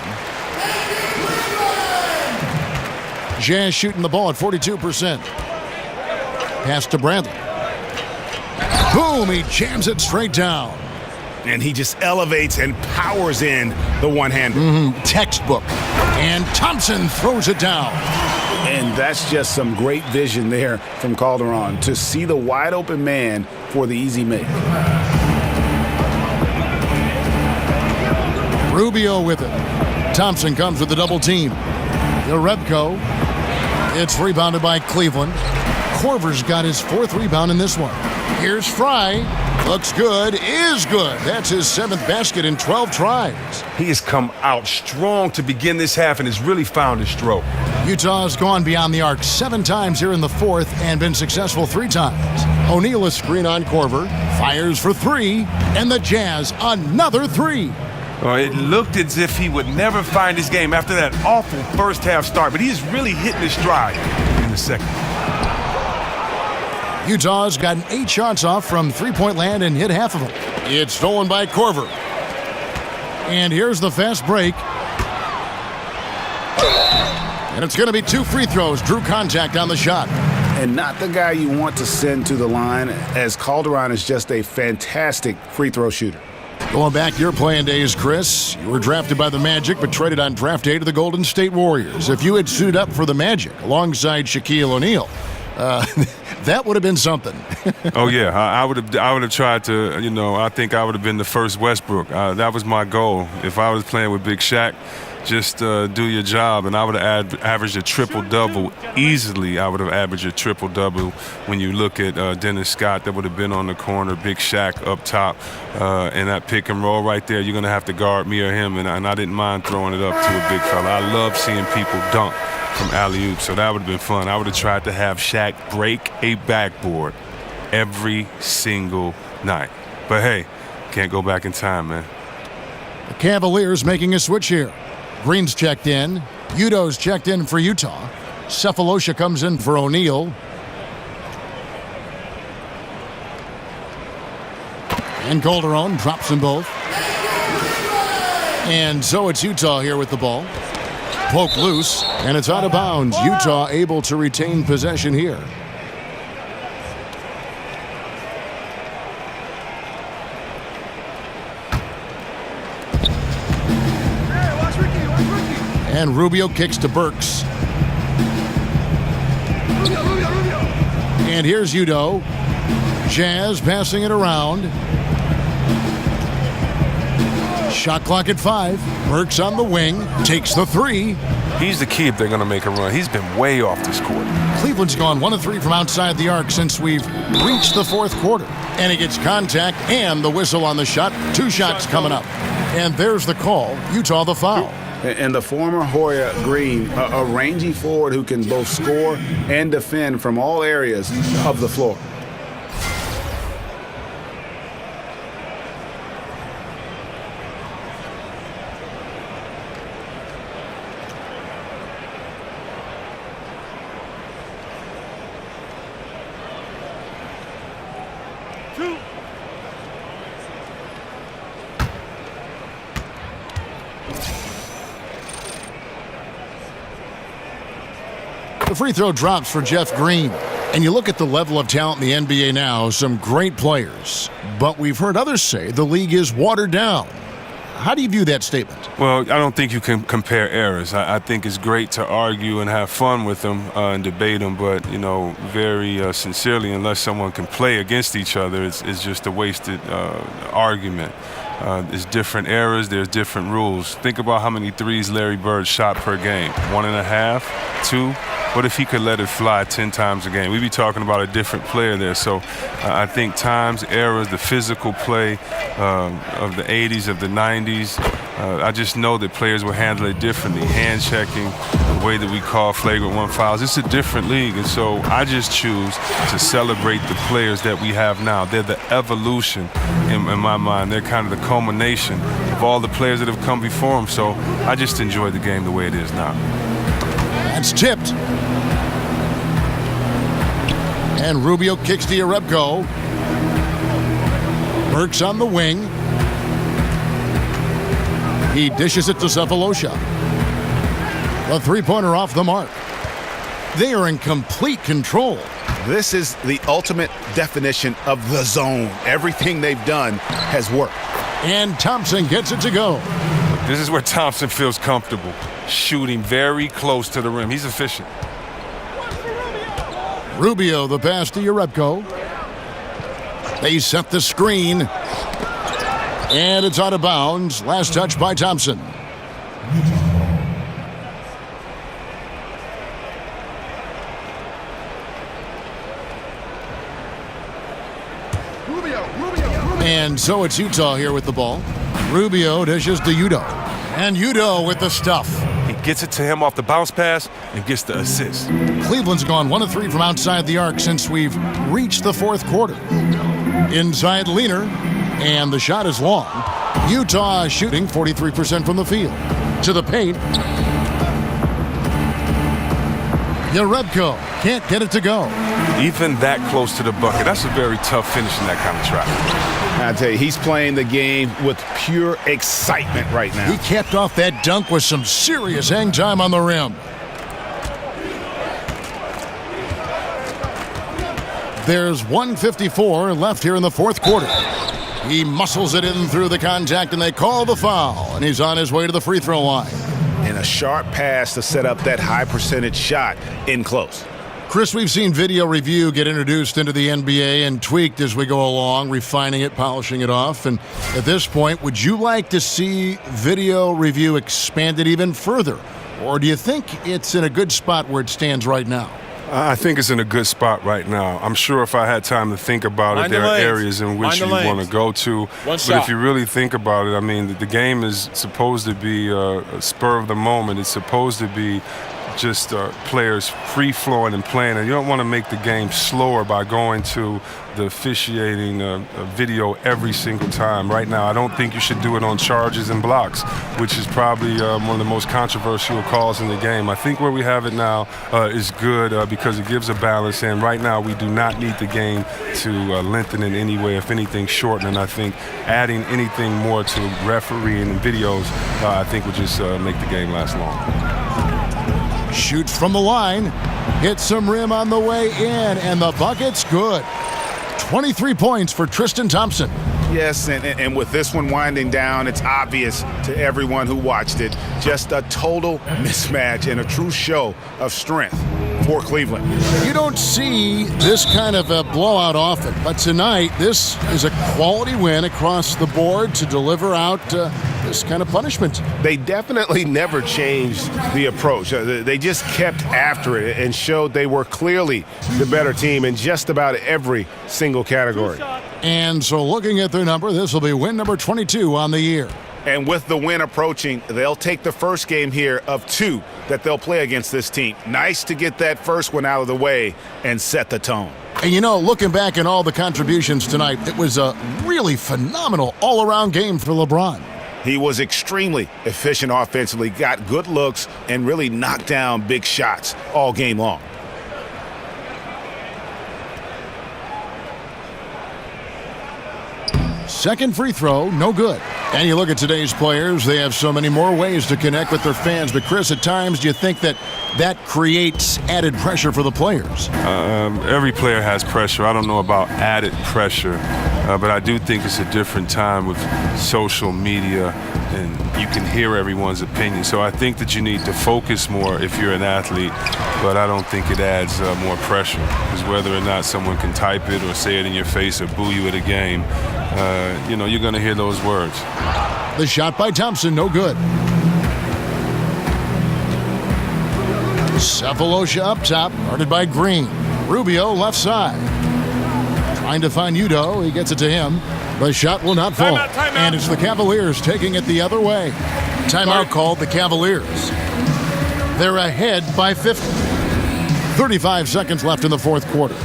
Jazz shooting the ball at 42%. Pass to Bradley. Boom, he jams it straight down. And he just elevates and powers in the one-hander. Textbook. And Thompson throws it down. And that's just some great vision there from Calderon to see the wide open man for the easy make. Rubio with it. Thompson comes with the double team. Yarebko. It's rebounded by Cleveland. Korver's got his 4th rebound in this one. Here's Fry. Looks good, is good. That's his 7th basket in 12 tries. He has come out strong to begin this half and has really found his stroke. Utah's gone beyond the arc 7 times here in the 4th and been successful 3 times. O'Neal a screen on Korver. Fires for 3. And the Jazz another 3. It looked as if he would never find his game after that awful first half start, but he's really hitting his stride in the second. Utah's gotten 8 shots off from three-point land and hit half of them. It's stolen by Korver. And here's the fast break. And it's going to be 2 free throws. Drew contact on the shot. And not the guy you want to send to the line, as Calderon is just a fantastic free throw shooter. Going back to your playing days, Chris, you were drafted by the Magic but traded on draft day to the Golden State Warriors. If you had suited up for the Magic alongside Shaquille O'Neal, that would have been something. Oh, yeah. I would have tried to, I think I would have been the first Westbrook. That was my goal. If I was playing with Big Shaq, just do your job. And I would have averaged a triple-double easily. I would have averaged a triple-double when you look at Dennis Scott that would have been on the corner, Big Shaq up top, and that pick and roll right there. You're going to have to guard me or him, and I didn't mind throwing it up to a big fella. I love seeing people dunk from alley-oop, so that would have been fun. I would have tried to have Shaq break a backboard every single night. But hey, can't go back in time, man. The Cavaliers making a switch here. Green's checked in. Udo's checked in for Utah. Cephalosha comes in for O'Neal. And Calderon drops them both. And so it's Utah here with the ball. Poke loose, and it's out of bounds. Utah able to retain possession here. And Rubio kicks to Burks. And here's Udo. Jazz passing it around. Shot clock at 5. Burks on the wing. Takes the 3. He's the key if they're going to make a run. He's been way off this quarter. Cleveland's gone 1 of 3 from outside the arc since we've reached the 4th quarter. And he gets contact and the whistle on the shot. 2 shots coming up. And there's the call. Utah the foul. And the former Hoya Green, a rangy forward who can both score and defend from all areas of the floor. The free throw drops for Jeff Green. And you look at the level of talent in the NBA now, some great players. But we've heard others say the league is watered down. How do you view that statement? Well, I don't think you can compare eras. I think it's great to argue and have fun with them and debate them, but, you know, very sincerely, unless someone can play against each other, it's just a wasted argument. There's different eras, there's different rules. Think about how many threes Larry Bird shot per game. 1.5, 2. What if he could let it fly 10 times a game? We'd be talking about a different player there. So I think times, eras, the physical play of the 80s, of the 90s, I just know that players will handle it differently. Hand checking, the way that we call flagrant 1 fouls. It's a different league. And so I just choose to celebrate the players that we have now. They're the evolution in my mind. They're kind of the culmination of all the players that have come before them. So I just enjoy the game the way it is now. That's tipped. And Rubio kicks to Yarebko. Burks on the wing. He dishes it to Cephalosha. The three-pointer off the mark. They are in complete control. This is the ultimate definition of the zone. Everything they've done has worked. And Thompson gets it to go. This is where Thompson feels comfortable, shooting very close to the rim. He's efficient. Rubio, the pass to Yarebko. They set the screen. And it's out of bounds. Last touch by Thompson. And so it's Utah here with the ball. Rubio dishes to Udo. And Udo with the stuff. He gets it to him off the bounce pass and gets the assist. Cleveland's gone 1 of 3 from outside the arc since we've reached the 4th quarter. Inside Leaner, and the shot is long. Utah shooting 43% from the field. To the paint. Yarebko can't get it to go. Even that close to the bucket, that's a very tough finish in that kind of traffic. I tell you, he's playing the game with pure excitement right now. He capped off that dunk with some serious hang time on the rim. There's 1:54 left here in the 4th quarter. He muscles it in through the contact, and they call the foul, and he's on his way to the free throw line. And a sharp pass to set up that high percentage shot in close. Chris, we've seen video review get introduced into the NBA and tweaked as we go along, refining it, polishing it off. And at this point, would you like to see video review expanded even further? Or do you think it's in a good spot where it stands right now? I think it's in a good spot right now. I'm sure if I had time to think about it, there are areas in which you want to go to. But if you really think about it, I mean, the game is supposed to be a spur of the moment. It's supposed to be just players free-flowing and playing. And you don't want to make the game slower by going to the officiating video every single time. Right now, I don't think you should do it on charges and blocks, which is probably one of the most controversial calls in the game. I think where we have it now is good because it gives a balance. And right now, we do not need the game to lengthen in any way. If anything, shorten. And I think adding anything more to refereeing and videos, I think would just make the game last longer. Shoots from the line, hits some rim on the way in, and the bucket's good. 23 points for Tristan Thompson. Yes, and with this one winding down, it's obvious to everyone who watched it, just a total mismatch and a true show of strength for Cleveland. You don't see this kind of a blowout often, but tonight this is a quality win across the board to deliver out this kind of punishment. They definitely never changed the approach. They just kept after it and showed they were clearly the better team in just about every single category. And so looking at their number, this will be win number 22 on the year. And with the win approaching, they'll take the first game here of 2 that they'll play against this team. Nice to get that first one out of the way and set the tone. And you know, looking back at all the contributions tonight, it was a really phenomenal all-around game for LeBron. He was extremely efficient offensively, got good looks, and really knocked down big shots all game long. Second free throw, no good. And you look at today's players, they have so many more ways to connect with their fans. But Chris, at times, do you think that creates added pressure for the players? Every player has pressure. I don't know about added pressure, but I do think it's a different time with social media and you can hear everyone's opinion. So I think that you need to focus more if you're an athlete, but I don't think it adds more pressure, because whether or not someone can type it or say it in your face or boo you at a game, you're going to hear those words. The shot by Thompson, no good. Cephalosha up top, guarded by Green. Rubio left side. Trying to find Udo, he gets it to him. The shot will not fall. Timeout. And it's the Cavaliers taking it the other way. Timeout called the Cavaliers. They're ahead by 50. 35 seconds left in the fourth quarter.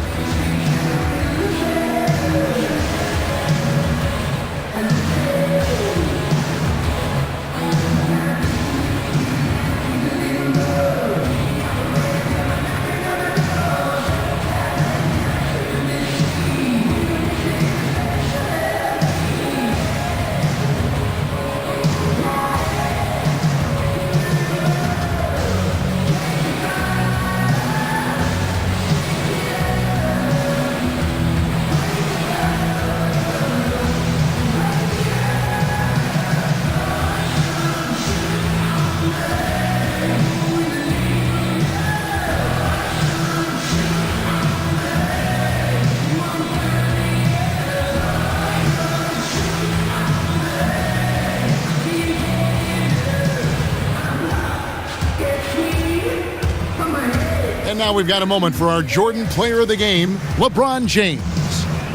And now we've got a moment for our Jordan Player of the Game, LeBron James.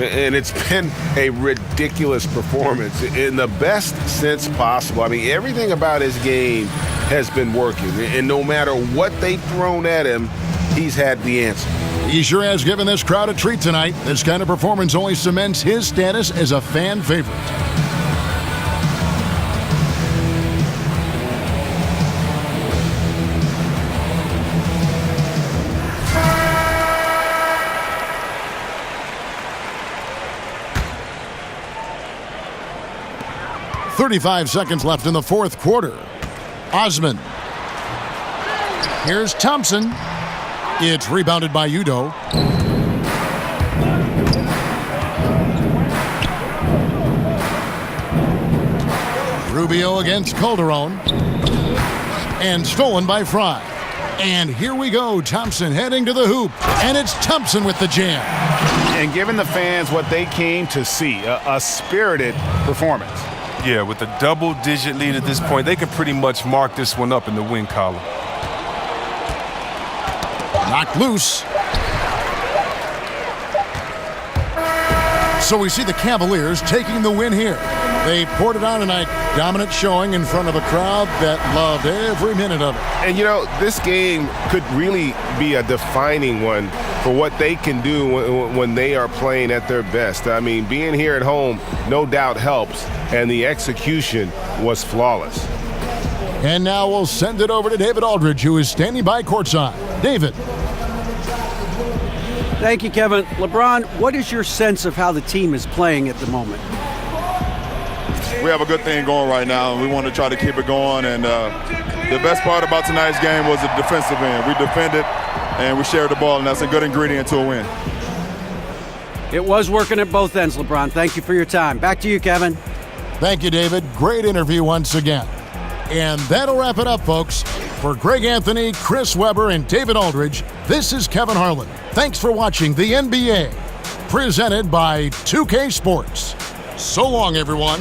And it's been a ridiculous performance in the best sense possible. I mean, everything about his game has been working. And no matter what they've thrown at him, he's had the answer. He sure has given this crowd a treat tonight. This kind of performance only cements his status as a fan favorite. .35 seconds left in the fourth quarter. Osman. Here's Thompson. It's rebounded by Udo. Rubio against Calderon. And stolen by Fry. And here we go. Thompson heading to the hoop. And it's Thompson with the jam. And giving the fans what they came to see, a spirited performance. Yeah, with a double-digit lead at this point, they can pretty much mark this one up in the win column. Knocked loose. So we see the Cavaliers taking the win here. They poured it on tonight. Dominant showing in front of a crowd that loved every minute of it. And, you know, this game could really be a defining one for what they can do when they are playing at their best. I mean, being here at home no doubt helps, and the execution was flawless. And now we'll send it over to David Aldridge, who is standing by courtside. David. Thank you, Kevin. LeBron, what is your sense of how the team is playing at the moment? We have a good thing going right now, and we want to try to keep it going. And the best part about tonight's game was the defensive end. We defended, and we shared the ball, and that's a good ingredient to a win. It was working at both ends, LeBron. Thank you for your time. Back to you, Kevin. Thank you, David. Great interview once again. And that'll wrap it up, folks. For Greg Anthony, Chris Webber, and David Aldridge, this is Kevin Harlan. Thanks for watching the NBA, presented by 2K Sports. So long, everyone.